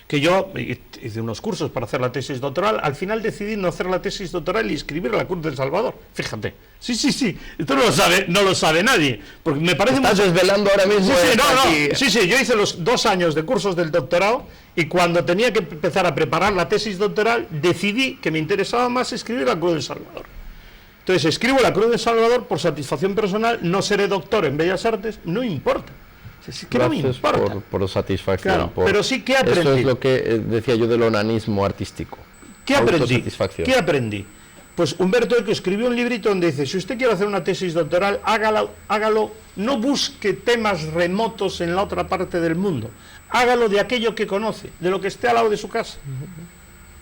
Que yo hice unos cursos para hacer la tesis doctoral, al final decidí no hacer la tesis doctoral y escribir La Cruz del Salvador. Fíjate. Sí, esto no lo sabe nadie, porque me parece... Estás desvelando ahora mismo. Sí, yo hice los 2 años de cursos del doctorado y cuando tenía que empezar a preparar la tesis doctoral decidí que me interesaba más escribir La Cruz del Salvador. Entonces escribo La Cruz del Salvador por satisfacción personal, no seré doctor en Bellas Artes, no importa. Es que no me importa. Por satisfacción. Claro, pero sí que aprendí. Eso es lo que decía yo del onanismo artístico. ¿Qué aprendí? Pues Umberto Eco escribió un librito donde dice, si usted quiere hacer una tesis doctoral, hágalo, no busque temas remotos en la otra parte del mundo, hágalo de aquello que conoce, de lo que esté al lado de su casa.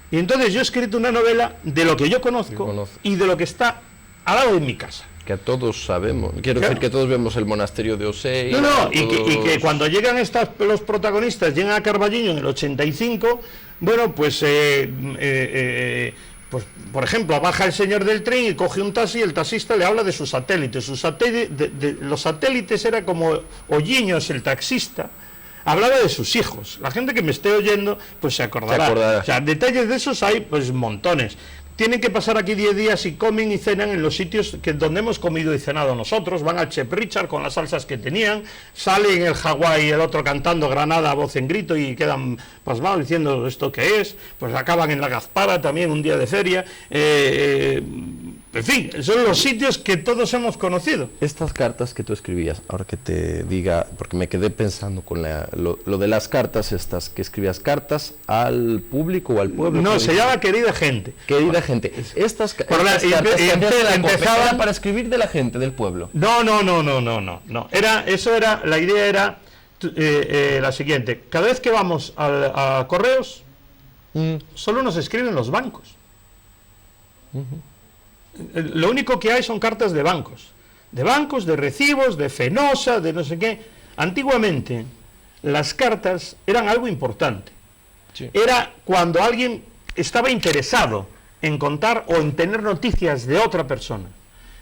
Y entonces yo he escrito una novela de lo que yo conozco y de lo que está al lado de mi casa. Que todos sabemos, quiero decir que todos vemos el monasterio de Osei. Y que cuando llegan los protagonistas, llegan a Carballiño en el 85, bueno, pues Pues, por ejemplo, baja el señor del tren y coge un taxi y el taxista le habla de sus satélites. Los satélites era como Hoyiños, el taxista, hablaba de sus hijos. La gente que me esté oyendo, pues se acordará. O sea, detalles de esos hay, pues, montones. Tienen que pasar aquí 10 días y comen y cenan en los sitios donde hemos comido y cenado nosotros. Van al Chef Richard con las salsas que tenían, salen el Hawái y el otro cantando Granada a voz en grito y quedan pasmados diciendo esto que es. Pues acaban en la Gazpara también un día de feria. En fin, son los sitios que todos hemos conocido. Estas cartas que tú escribías, ahora que te diga, porque me quedé pensando con lo de las cartas estas, que escribías cartas al público o al pueblo. No, se llama Querida Gente. Querida gente. Estas cartas empezaban para escribir de la gente, del pueblo. No. La idea era la siguiente. Cada vez que vamos a correos, solo nos escriben los bancos. Lo único que hay son cartas de bancos, de recibos, de Fenosa, de no sé qué. Antiguamente las cartas eran algo importante. Sí. Era cuando alguien estaba interesado en contar o en tener noticias de otra persona.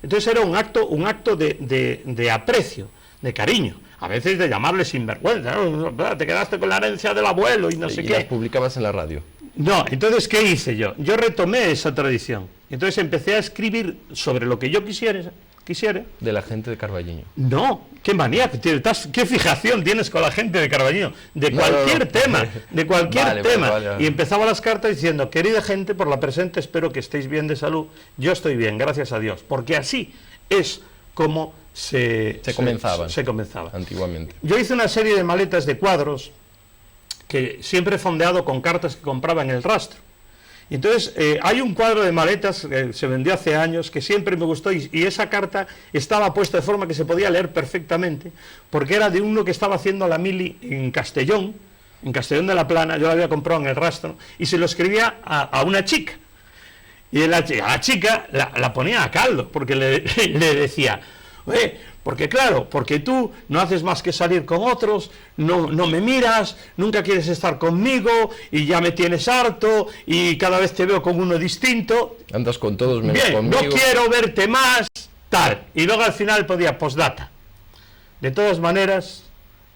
Entonces era un acto de aprecio, de cariño, a veces de llamarle sinvergüenza, ¿no? Te quedaste con la herencia del abuelo y no sé qué. Y las publicabas en la radio. No, entonces, ¿qué hice yo? Yo retomé esa tradición. Entonces empecé a escribir sobre lo que yo quisiera. De la gente de Carballiño. No, qué manía, qué fijación tienes con la gente de Carballiño. De cualquier tema. Vale. Y empezaba las cartas diciendo: querida gente, por la presente espero que estéis bien de salud. Yo estoy bien, gracias a Dios. Porque así es como se comenzaba antiguamente. Yo hice una serie de maletas de cuadros que siempre he fondeado con cartas que compraba en el Rastro. Y entonces hay un cuadro de maletas que se vendió hace años que siempre me gustó, y esa carta estaba puesta de forma que se podía leer perfectamente, porque era de uno que estaba haciendo la mili en Castellón de la Plana. Yo la había comprado en el Rastro y se lo escribía a una chica. Y a la chica la ponía a caldo, porque le decía: porque claro, porque tú no haces más que salir con otros, no me miras, nunca quieres estar conmigo y ya me tienes harto y cada vez te veo con uno distinto. Andas con todos menos bien, conmigo. No quiero verte más, tal. Y luego al final podía postdata. De todas maneras,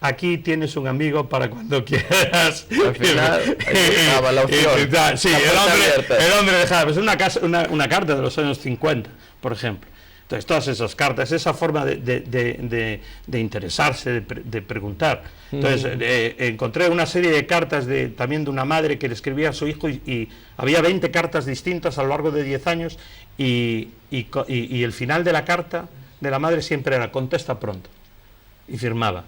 aquí tienes un amigo para cuando quieras. Al final estaba la opción. Sí, el hombre dejaba, pues una carta de los años 50, por ejemplo. Entonces, todas esas cartas, esa forma de interesarse, de preguntar. Entonces, encontré una serie de cartas también de una madre que le escribía a su hijo, y había 20 cartas distintas a lo largo de 10 años, y el final de la carta de la madre siempre era: contesta pronto, y firmaba.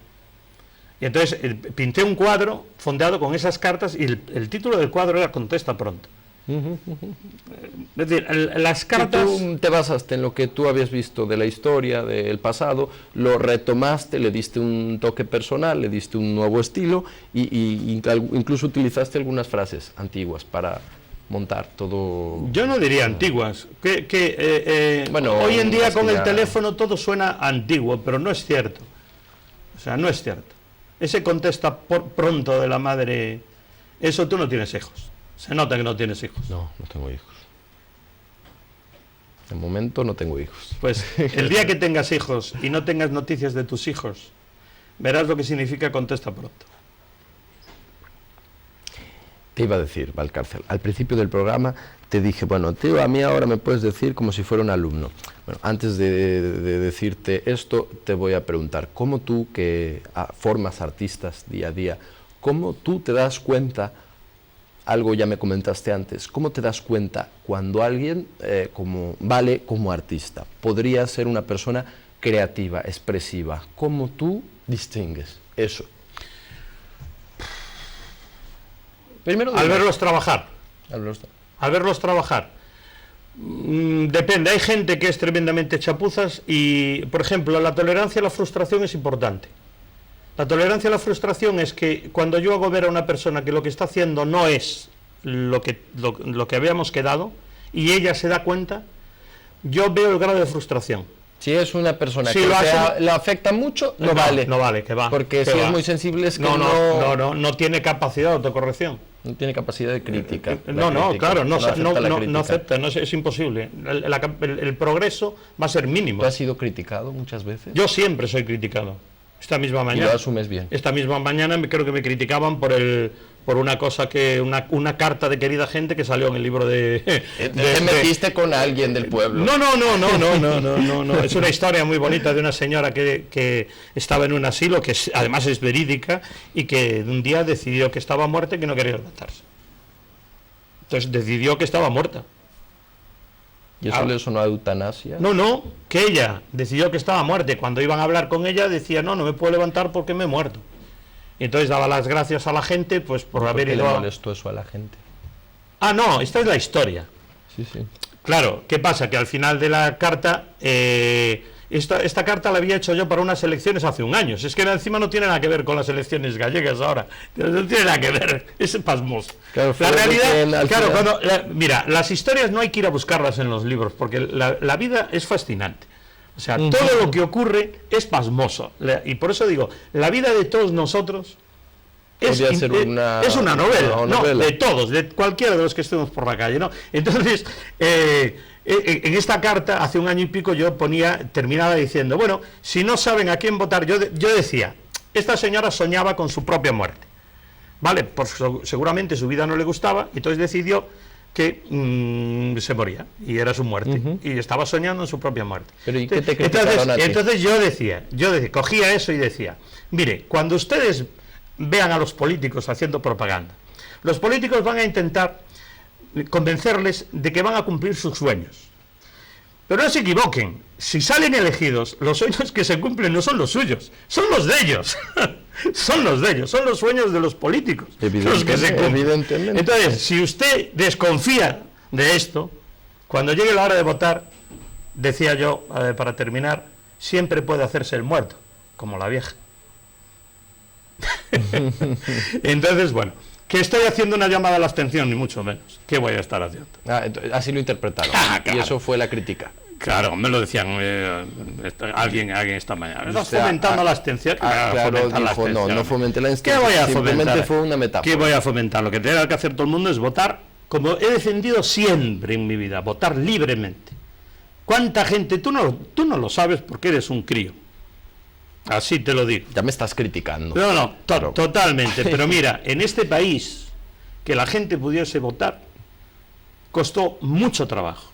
Y entonces pinté un cuadro fondeado con esas cartas, y el título del cuadro era Contesta pronto. Es decir, las cartas... Si tú te basaste en lo que tú habías visto de la historia, del pasado, lo retomaste, le diste un toque personal, le diste un nuevo estilo, y incluso utilizaste algunas frases antiguas para montar todo... Yo no diría antiguas, bueno, hoy en día con el teléfono todo suena antiguo, pero no es cierto. O sea, no es cierto. Ese contesta pronto de la madre, eso tú no tienes hijos. Se nota que no tienes hijos. No tengo hijos. De momento no tengo hijos. Pues el día que tengas hijos y no tengas noticias de tus hijos, verás lo que significa contesta pronto. Te iba a decir, Valcárcel, al principio del programa te dije: bueno, tío, a mí ahora me puedes decir como si fuera un alumno. Bueno, antes de decirte esto, te voy a preguntar: ¿cómo tú, que formas artistas día a día, cómo tú te das cuenta? Algo ya me comentaste antes, ¿cómo te das cuenta cuando alguien vale como artista? Podría ser una persona creativa, expresiva. ¿Cómo tú distingues eso? Primero, al verlos trabajar. Al verlos trabajar. Depende, hay gente que es tremendamente chapuzas y, por ejemplo, la tolerancia a la frustración es importante. La tolerancia a la frustración es que cuando yo hago ver a una persona que lo que está haciendo no es lo que habíamos quedado, y ella se da cuenta, yo veo el grado de frustración. Si es una persona que le afecta mucho, no vale, que va. Porque si es muy sensible es que no tiene capacidad de autocorrección. No tiene capacidad de crítica. Claro, no crítica. acepta, es imposible. El progreso va a ser mínimo. ¿Tú has sido criticado muchas veces? Yo siempre soy criticado. Esta misma mañana. Y lo asumes bien. Esta misma mañana creo que me criticaban por una cosa una carta de querida gente que salió en el libro de... ¿Te metiste con alguien del pueblo? No. Es una historia muy bonita de una señora que estaba en un asilo, que además es verídica, y que un día decidió que estaba muerta y que no quería levantarse. Entonces decidió que estaba muerta. ¿Y eso le sonó a eutanasia? No, que ella decidió que estaba muerta, y cuando iban a hablar con ella decía, no me puedo levantar porque me he muerto. Y entonces daba las gracias a la gente pues por haber ido... ¿Por qué le molestó eso a la gente? No, esta es la historia. Sí. Claro, ¿qué pasa? Que al final de la carta, esta carta la había hecho yo para unas elecciones hace un año. Es que encima no tiene nada que ver con las elecciones gallegas ahora. No tiene nada que ver, es pasmoso. Claro, la realidad, mira, las historias no hay que ir a buscarlas en los libros, porque la vida es fascinante. O sea, todo lo que ocurre es pasmoso. Y por eso digo, la vida de todos nosotros es una novela. No, de todos, de cualquiera de los que estemos por la calle, ¿no? Entonces, en esta carta, hace un año y pico, yo terminaba diciendo, bueno, si no saben a quién votar, yo decía, esta señora soñaba con su propia muerte, ¿vale? Pues seguramente su vida no le gustaba, y entonces decidió que se moría, y era su muerte, y estaba soñando en su propia muerte. Pero ¿y qué te criticaron a ti? Entonces yo decía, cogía eso y decía, mire, cuando ustedes vean a los políticos haciendo propaganda, los políticos van a intentar convencerles de que van a cumplir sus sueños. Pero no se equivoquen, si salen elegidos, los sueños que se cumplen no son los suyos, son los de ellos. Son los sueños de los políticos los que se cumplen. Evidentemente. Entonces, si usted desconfía de esto, cuando llegue la hora de votar, decía yo, para terminar, siempre puede hacerse el muerto, como la vieja. Entonces, bueno, que estoy haciendo una llamada a la abstención, ni mucho menos. ¿Qué voy a estar haciendo? Así lo interpretaron. Claro. Y eso fue la crítica. Claro, me lo decían alguien esta mañana. Estás fomentando la abstención. Claro, dijo, no fomenté la abstención. ¿Qué voy a simplemente fomentar? Fue una metáfora. ¿Qué voy a fomentar? Lo que tenga que hacer todo el mundo es votar, como he defendido siempre en mi vida, votar libremente. ¿Cuánta gente? Tú no lo sabes porque eres un crío. Así te lo digo. Ya me estás criticando. No, totalmente. Pero mira, en este país, que la gente pudiese votar, costó mucho trabajo.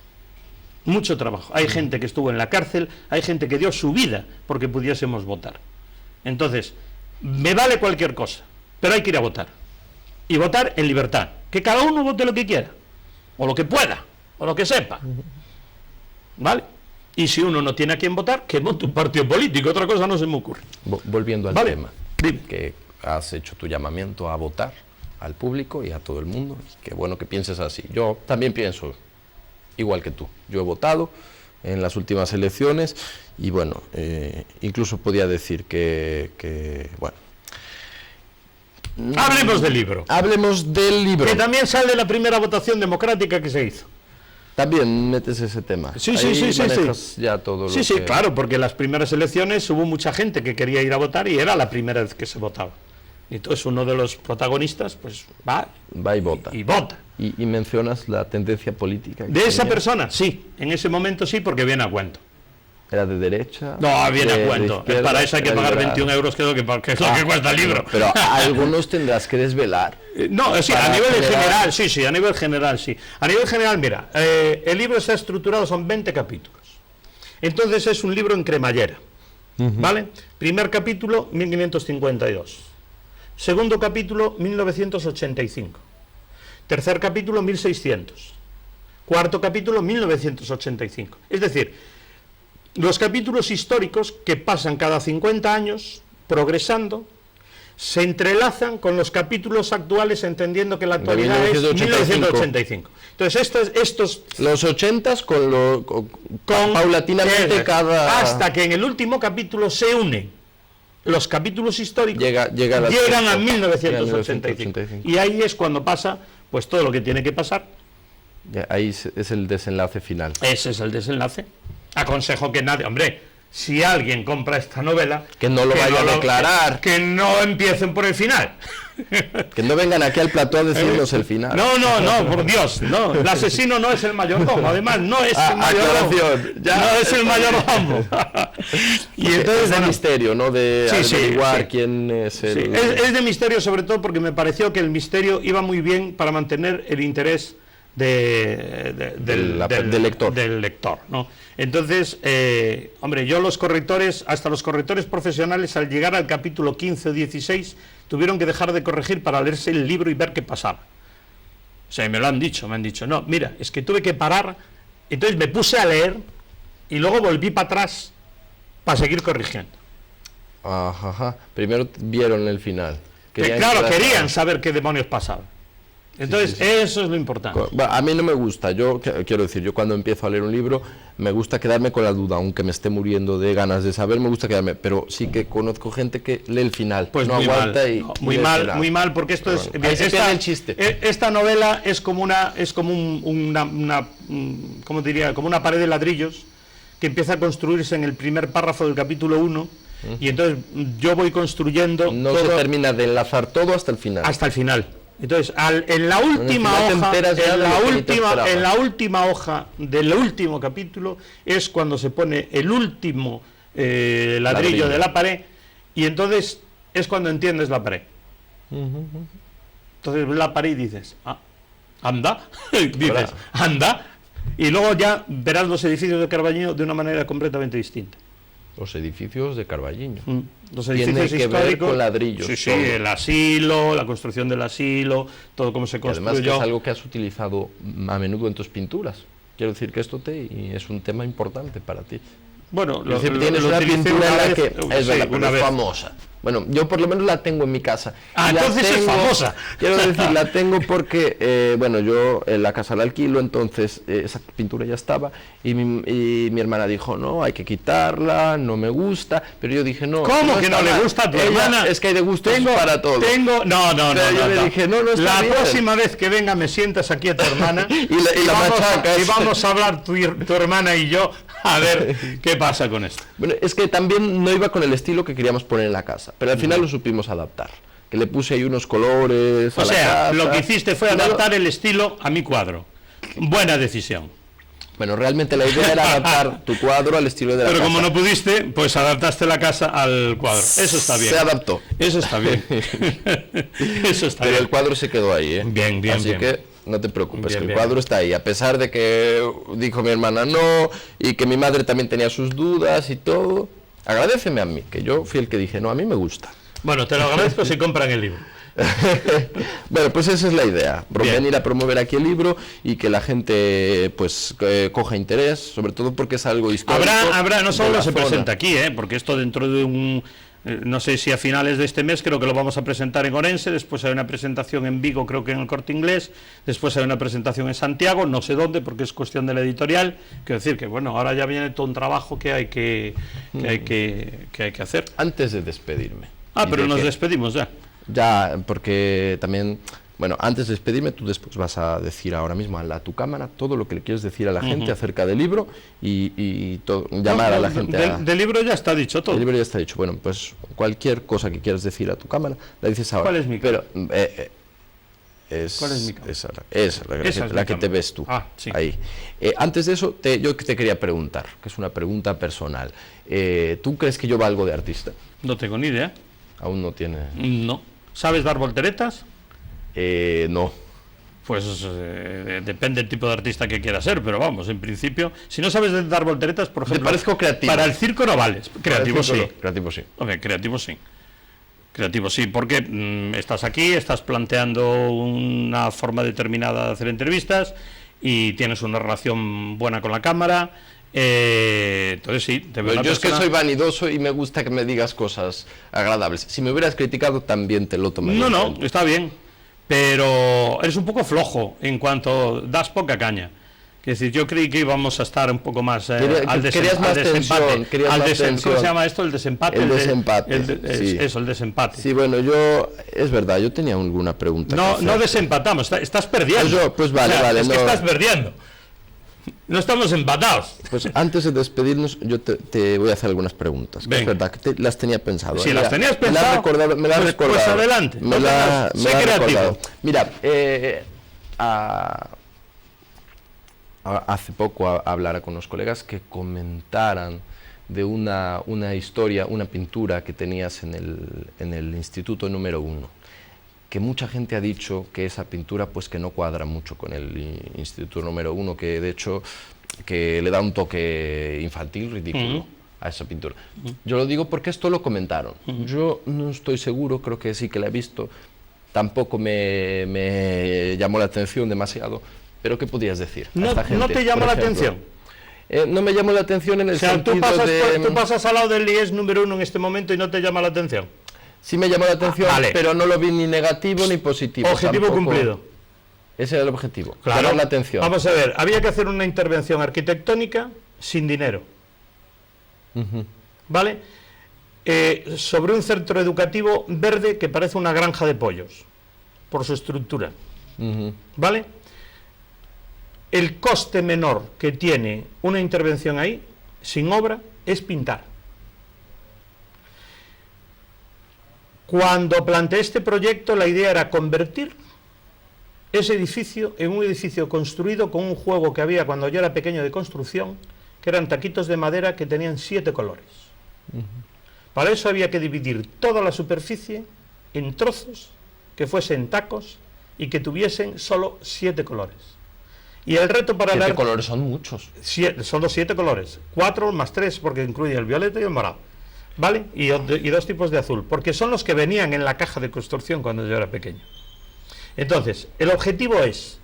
Mucho trabajo. Hay gente que estuvo en la cárcel, hay gente que dio su vida porque pudiésemos votar. Entonces, me vale cualquier cosa, pero hay que ir a votar. Y votar en libertad. Que cada uno vote lo que quiera, o lo que pueda, o lo que sepa. ¿Vale? Y si uno no tiene a quién votar, que monte un partido político, otra cosa no se me ocurre. Volviendo al tema, dime. Que has hecho tu llamamiento a votar al público y a todo el mundo, y qué bueno que pienses así. Yo también pienso igual que tú. Yo he votado en las últimas elecciones y bueno, incluso podía decir que bueno. Hablemos del libro. Hablemos del libro. Que también sale la primera votación democrática que se hizo. También metes ese tema. Sí. Ya todo sí, claro, porque en las primeras elecciones hubo mucha gente que quería ir a votar y era la primera vez que se votaba. Y entonces uno de los protagonistas pues va y vota. Y vota. Y mencionas la tendencia política. De esa persona, sí. En ese momento sí, porque viene a cuento. ¿Era de derecha? No, viene a cuento. Para eso hay que pagar 21 euros, que es lo que cuesta el libro. Pero algunos tendrás que desvelar. No, sí, a nivel general, sí, a nivel general, sí. A nivel general, mira, el libro está estructurado, son 20 capítulos. Entonces es un libro en cremallera, ¿vale? Primer capítulo, 1552. Segundo capítulo, 1985. Tercer capítulo, 1600. Cuarto capítulo, 1985. Es decir, los capítulos históricos que pasan cada 50 años, progresando, se entrelazan con los capítulos actuales, entendiendo que la actualidad es 1985. Entonces, estos los 80s paulatinamente hasta que en el último capítulo se unen los capítulos históricos, llegan a 1985. Y ahí es cuando pasa pues todo lo que tiene que pasar. Ahí es el desenlace final. Ese es el desenlace. Aconsejo que nadie, hombre, si alguien compra esta novela, que no lo vaya a declarar, que no empiecen por el final. Que no vengan aquí al plató a decirnos el final. No, por Dios, no. El asesino no es el mayordomo, además no es el mayordomo. No es el mayordomo. Y entonces es de misterio, ¿no? De averiguar quién es el... Sí. Es de misterio, sobre todo porque me pareció que el misterio iba muy bien para mantener el interés del lector, ¿no? Entonces, hombre, yo hasta los correctores profesionales, al llegar al capítulo 15 o 16, tuvieron que dejar de corregir para leerse el libro y ver qué pasaba. O sea, me han dicho, no, mira, es que tuve que parar, entonces me puse a leer y luego volví para atrás para seguir corrigiendo. Ajá. Primero vieron el final. Querían saber qué demonios pasaba. Entonces, eso es lo importante. A mí no me gusta, yo quiero decir, yo cuando empiezo a leer un libro, me gusta quedarme con la duda, aunque me esté muriendo de ganas de saber, me gusta quedarme, pero sí que conozco gente que lee el final, pues no aguanta y... Muy mal, porque esto es... Ahí se pierde el chiste. Esta novela es como una ¿cómo diría? Como una pared de ladrillos que empieza a construirse en el primer párrafo del capítulo 1, y entonces yo voy construyendo... No se termina de enlazar todo hasta el final. Hasta el final. Entonces, en la última hoja del último capítulo es cuando se pone el último ladrillo de la pared, y entonces es cuando entiendes la pared. Entonces ves la pared y dices, anda, anda, y luego ya verás los edificios de Carballiño de una manera completamente distinta. Los edificios de Carballiño. Los edificios tiene que ver con ladrillos. Sí, el asilo, la construcción del asilo, todo cómo se construyó. Además que es algo que has utilizado a menudo en tus pinturas. Quiero decir que esto es un tema importante para ti. Bueno, tienes una pintura en la que es verdad, pero es famosa. Bueno, yo por lo menos la tengo en mi casa. Entonces es famosa. Quiero decir, la tengo porque, yo en la casa la alquilo, entonces esa pintura ya estaba, y mi hermana dijo, no, hay que quitarla, no me gusta, pero yo dije, no. ¿Cómo que no le gusta a tu hermana? Es que hay de gustos para todo. No. Yo le dije, no está la bien. próxima vez que venga me sientas aquí a tu hermana y vamos a hablar tu hermana y yo a ver qué pasa con esto. Bueno, es que también no iba con el estilo que queríamos poner en la casa, pero al final lo supimos adaptar, que le puse ahí unos colores a la casa. Lo que hiciste fue adaptar el estilo a mi cuadro. Buena decisión. Bueno, realmente la idea era adaptar tu cuadro al estilo de la casa. Pero como no pudiste, pues adaptaste la casa al cuadro. Eso está bien. Se adaptó. Eso está bien. Eso está bien. Pero el cuadro se quedó ahí, ¿eh? Bien. Así que no te preocupes, que el cuadro está ahí, a pesar de que dijo mi hermana no, y que mi madre también tenía sus dudas y todo. Agradéceme a mí, que yo fui el que dije, no, a mí me gusta. Bueno, te lo agradezco si compran el libro. Bueno, pues esa es la idea, venir a promover aquí el libro y que la gente pues coja interés, sobre todo porque es algo histórico. Habrá no solo se presenta aquí, porque esto dentro de no sé si a finales de este mes creo que lo vamos a presentar en Orense, después hay una presentación en Vigo, creo que en el Corte Inglés, después hay una presentación en Santiago, no sé dónde porque es cuestión de la editorial. Quiero decir que bueno, ahora ya viene todo un trabajo que hay que hacer. Antes de despedirme. Pero nos despedimos ya. Ya, porque también, bueno, antes de despedirme, tú después vas a decir ahora mismo a tu cámara todo lo que le quieres decir a la gente acerca del libro y llamar a la gente. Del libro ya está dicho todo. El libro ya está dicho. Bueno, pues cualquier cosa que quieras decir a tu cámara, la dices ahora. ¿Cuál es mi cámara? ¿Cuál es mi cámara? Esa, la que te ves tú. Sí. Ahí. Antes de eso, yo te quería preguntar, que es una pregunta personal. ¿Tú crees que yo valgo de artista? No tengo ni idea. Aún no tiene... No. ¿Sabes dar volteretas? No. Pues depende del tipo de artista que quieras ser, pero vamos, en principio, si no sabes dar volteretas, por ejemplo... Te parezco creativo. Para el circo no vales. Creativo sí. Creativo sí. Hombre, creativo sí. Creativo sí, porque estás aquí, estás planteando una forma determinada de hacer entrevistas y tienes una relación buena con la cámara. Entonces sí, yo es que soy vanidoso y me gusta que me digas cosas agradables. Si me hubieras criticado también te lo tomaría. No, está bien, pero eres un poco flojo en cuanto das poca caña. Es decir, yo creí que íbamos a estar un poco más al desempate. ¿Cómo se llama esto? El desempate. El desempate. Sí. Eso, el desempate. Sí, bueno, es verdad, yo tenía alguna pregunta. No desempatamos, estás perdiendo. Pues vale. Es que estás perdiendo. No estamos empatados. Pues antes de despedirnos, yo te voy a hacer algunas preguntas. Es verdad que las tenía pensado. Si las tenías pensado, me las has recordado. Pues adelante. Sé creativo. Mira, hace poco hablara con unos colegas que comentaran de una historia, una pintura que tenías en el Instituto número 1, que mucha gente ha dicho que esa pintura pues que no cuadra mucho con el Instituto número 1, que de hecho que le da un toque infantil, ridículo a esa pintura. Yo lo digo porque esto lo comentaron. Yo no estoy seguro, creo que sí que la he visto, tampoco me llamó la atención demasiado, pero ¿qué podías decir a esta gente? ¿No te llamó la atención? No me llamó la atención en el sentido tú pasas al lado del IES número 1 en este momento y no te llama la atención. Sí me llamó la atención, pero no lo vi ni negativo ni positivo. Objetivo tampoco cumplido. Ese era el objetivo, claro. Llamar la atención. Vamos a ver, había que hacer una intervención arquitectónica sin dinero. ¿Vale? Sobre un centro educativo verde que parece una granja de pollos, por su estructura. ¿Vale? El coste menor que tiene una intervención ahí, sin obra, es pintar. Cuando planteé este proyecto, la idea era convertir ese edificio en un edificio construido con un juego que había cuando yo era pequeño de construcción, que eran taquitos de madera que tenían 7 colores. Para eso había que dividir toda la superficie en trozos que fuesen tacos y que tuviesen solo 7 colores. Y el reto para 7 colores son muchos. Son los 7 colores, 4 más 3 porque incluye el violeta y el morado, ¿vale? Y 2 tipos de azul, porque son los que venían en la caja de construcción cuando yo era pequeño. Entonces, el objetivo es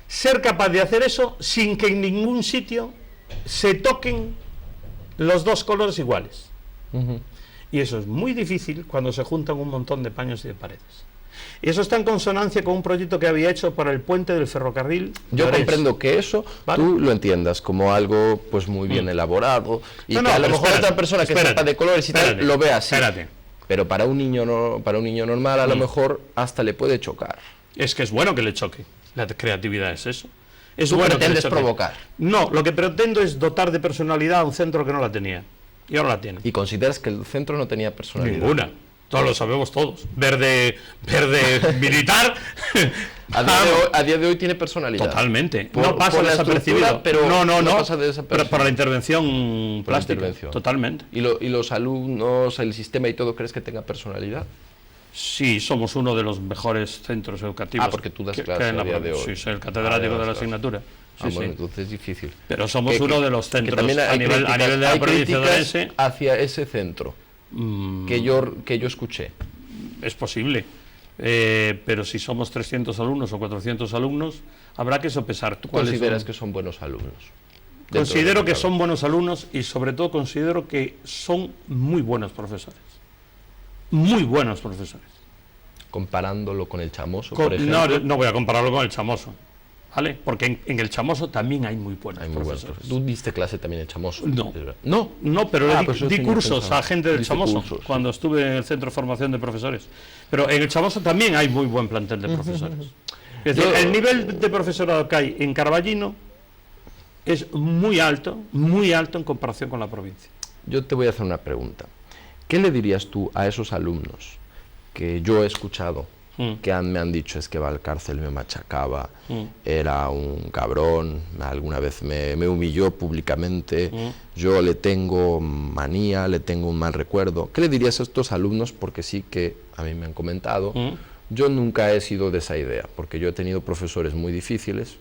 ser capaz de hacer eso sin que en ningún sitio se toquen los 2 colores iguales. Y eso es muy difícil cuando se juntan un montón de paños y de paredes. Y eso está en consonancia con un proyecto que había hecho para el puente del ferrocarril. Yo comprendo que eso, ¿vale?, tú lo entiendas como algo pues muy bien elaborado y que a lo mejor otra persona que sepa de colores y tal lo vea así. Pero para un niño normal a lo mejor hasta le puede chocar. Es que es bueno que le choque. La creatividad es eso. Es ¿Tú bueno pretendes provocar? No, lo que pretendo es dotar de personalidad a un centro que no la tenía. Y ahora la tiene. ¿Y consideras que el centro no tenía personalidad? Ninguna. Todos lo sabemos todos. Verde militar. A día de hoy tiene personalidad. Totalmente. No pasa desapercibido. Pero no pasa desapercibido. Pero para la intervención plástica. Totalmente. ¿Y los alumnos, el sistema y todo, crees que tenga personalidad? Sí, somos uno de los mejores centros educativos. Porque tú das clases a día de hoy. Sí, soy el catedrático de la asignatura. Bueno, entonces es difícil. Pero somos uno de los centros a nivel de la provincia de Orense. Hacia ese centro que yo escuché. Es posible, pero si somos 300 alumnos o 400 alumnos, habrá que sopesar. ¿Tú consideras que son buenos alumnos? Considero que son buenos alumnos y sobre todo considero que son muy buenos profesores. Muy buenos profesores. Comparándolo con el Chamoso, por ejemplo. No voy a compararlo con el Chamoso. ¿Vale? Porque en el Chamoso también hay muy buenos profesores. ¿Tú diste clase también en el Chamoso? No, pero di cursos a gente del Chamoso cuando estuve en el Centro de Formación de Profesores. Pero en el Chamoso también hay muy buen plantel de profesores. Es decir, el nivel de profesorado que hay en Carballino es muy alto en comparación con la provincia. Yo te voy a hacer una pregunta. ¿Qué le dirías tú a esos alumnos que yo he escuchado que me han dicho es que Valcárcel me machacaba, era un cabrón, alguna vez me humilló públicamente, yo le tengo manía, le tengo un mal recuerdo? ¿Qué le dirías a estos alumnos? Porque sí que a mí me han comentado, yo nunca he sido de esa idea, porque yo he tenido profesores muy difíciles,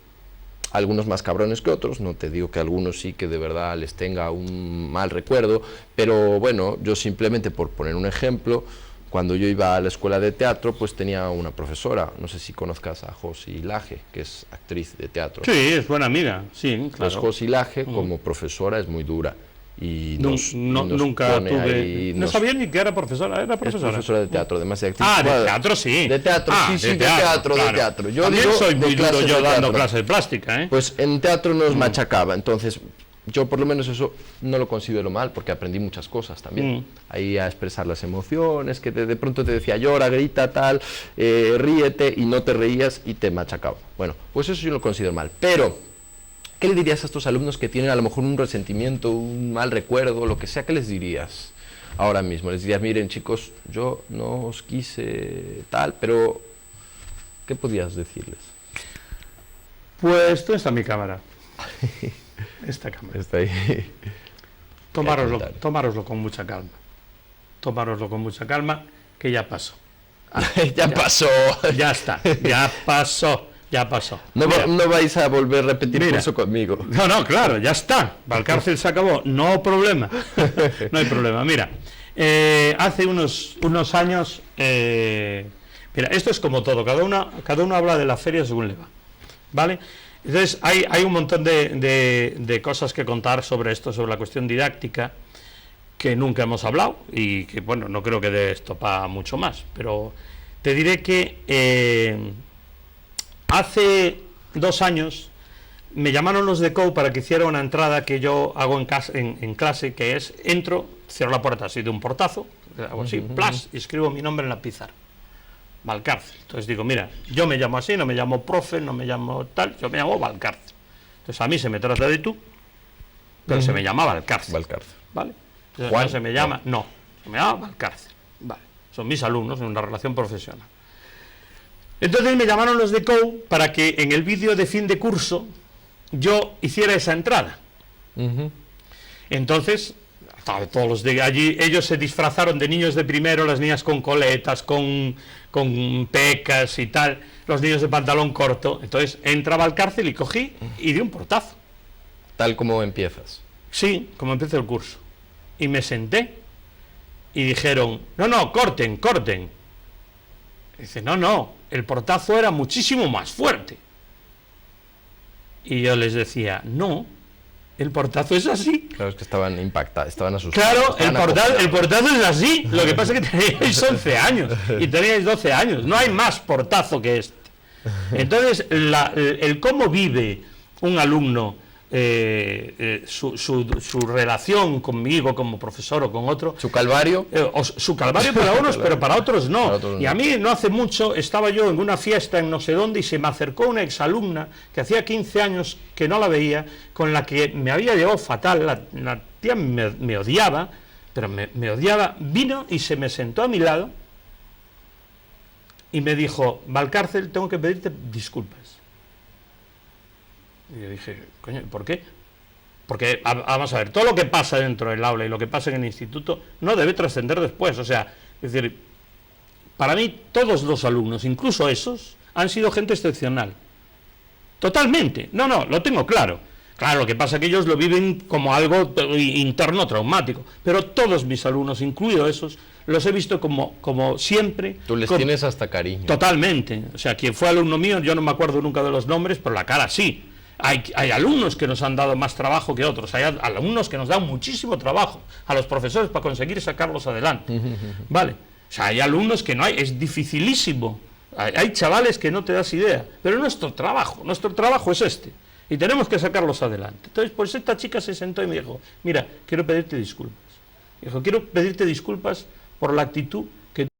algunos más cabrones que otros, no te digo que algunos sí que de verdad les tenga un mal recuerdo, pero bueno, yo simplemente por poner un ejemplo, cuando yo iba a la escuela de teatro, pues tenía una profesora, no sé si conozcas a Josi Laje, que es actriz de teatro. Sí, es buena amiga, sí, claro. Pues Josi Laje, como profesora, es muy dura. Y nunca tuve... No sabía ni que era profesora, era profesora. Es profesora de teatro, además de actriz. De teatro sí. De teatro, de teatro. Yo también soy muy duro yo dando clases de plástica, ¿eh? Pues en teatro nos machacaba, entonces... Yo por lo menos eso no lo considero mal, porque aprendí muchas cosas también. Ahí a expresar las emociones, que de pronto te decía llora, grita, tal, ríete, y no te reías y te machacaba. Bueno, pues eso yo lo considero mal. Pero ¿qué le dirías a estos alumnos que tienen a lo mejor un resentimiento, un mal recuerdo, lo que sea? ¿Qué les dirías ahora mismo? Les dirías, miren chicos, yo no os quise tal, pero ¿qué podías decirles? Pues ¿dónde está mi cámara? Esta cámara. Está ahí. Tomároslo con mucha calma. Tomároslo con mucha calma, que ya pasó. Ya pasó. Ya está, ya pasó. No vais a volver a repetir eso conmigo. No, claro, ya está. Valcárcel se acabó, no hay problema. No hay problema. Mira, hace unos años, mira, esto es como todo, cada uno habla de la feria según le va, ¿vale? Entonces hay un montón de cosas que contar sobre esto, sobre la cuestión didáctica, que nunca hemos hablado y que, bueno, no creo que dé esto para mucho más, pero te diré que hace 2 años me llamaron los de COU para que hiciera una entrada que yo hago en clase, que es, entro, cierro la puerta así de un portazo, hago así, plas, y escribo mi nombre en la pizarra, Valcárcel. Entonces digo, mira, yo me llamo así, no me llamo profe, no me llamo tal, yo me llamo Valcárcel. Entonces a mí se me trata de tú, pero se me llama Valcárcel. ¿Vale? Entonces, Juan, no se me llama, no, se me llama Valcárcel. Vale. Son mis alumnos en una relación profesional. Entonces me llamaron los de COU para que en el vídeo de fin de curso yo hiciera esa entrada. Entonces, todos los de allí, ellos se disfrazaron de niños de primero, las niñas con coletas, con pecas y tal, los niños de pantalón corto. Entonces entraba al cárcel y cogí y di un portazo. Tal como empiezas. Sí, como empieza el curso. Y me senté y dijeron, no, corten. Y dice, no, el portazo era muchísimo más fuerte. Y yo les decía, no, el portazo es así. Claro, es que estaban impactados, estaban asustados. Claro, el portazo es así. Lo que pasa es que teníais 11 años y teníais 12 años. No hay más portazo que este. Entonces, el cómo vive un alumno su relación conmigo como profesor o con otro, su calvario su calvario para unos pero para otros no. Y a mí no hace mucho estaba yo en una fiesta en no sé dónde y se me acercó una exalumna que hacía 15 años que no la veía, con la que me había llevado fatal, la tía me odiaba, pero me odiaba, vino y se me sentó a mi lado y me dijo, Valcárcel, tengo que pedirte disculpas. Y yo dije, coño, ¿por qué? Porque, vamos a ver, todo lo que pasa dentro del aula y lo que pasa en el instituto no debe trascender después. O sea, es decir, para mí todos los alumnos, incluso esos, han sido gente excepcional. Totalmente. No, lo tengo claro. Claro, lo que pasa es que ellos lo viven como algo interno traumático. Pero todos mis alumnos, incluidos esos, los he visto como siempre. Tú les tienes hasta cariño. Totalmente. O sea, quien fue alumno mío, yo no me acuerdo nunca de los nombres, pero la cara sí. Hay alumnos que nos han dado más trabajo que otros, hay alumnos que nos dan muchísimo trabajo a los profesores para conseguir sacarlos adelante, ¿vale? O sea, hay alumnos que no hay, es dificilísimo, hay chavales que no te das idea, pero nuestro trabajo es este, y tenemos que sacarlos adelante. Entonces, pues esta chica se sentó y me dijo, mira, quiero pedirte disculpas. Dijo, quiero pedirte disculpas por la actitud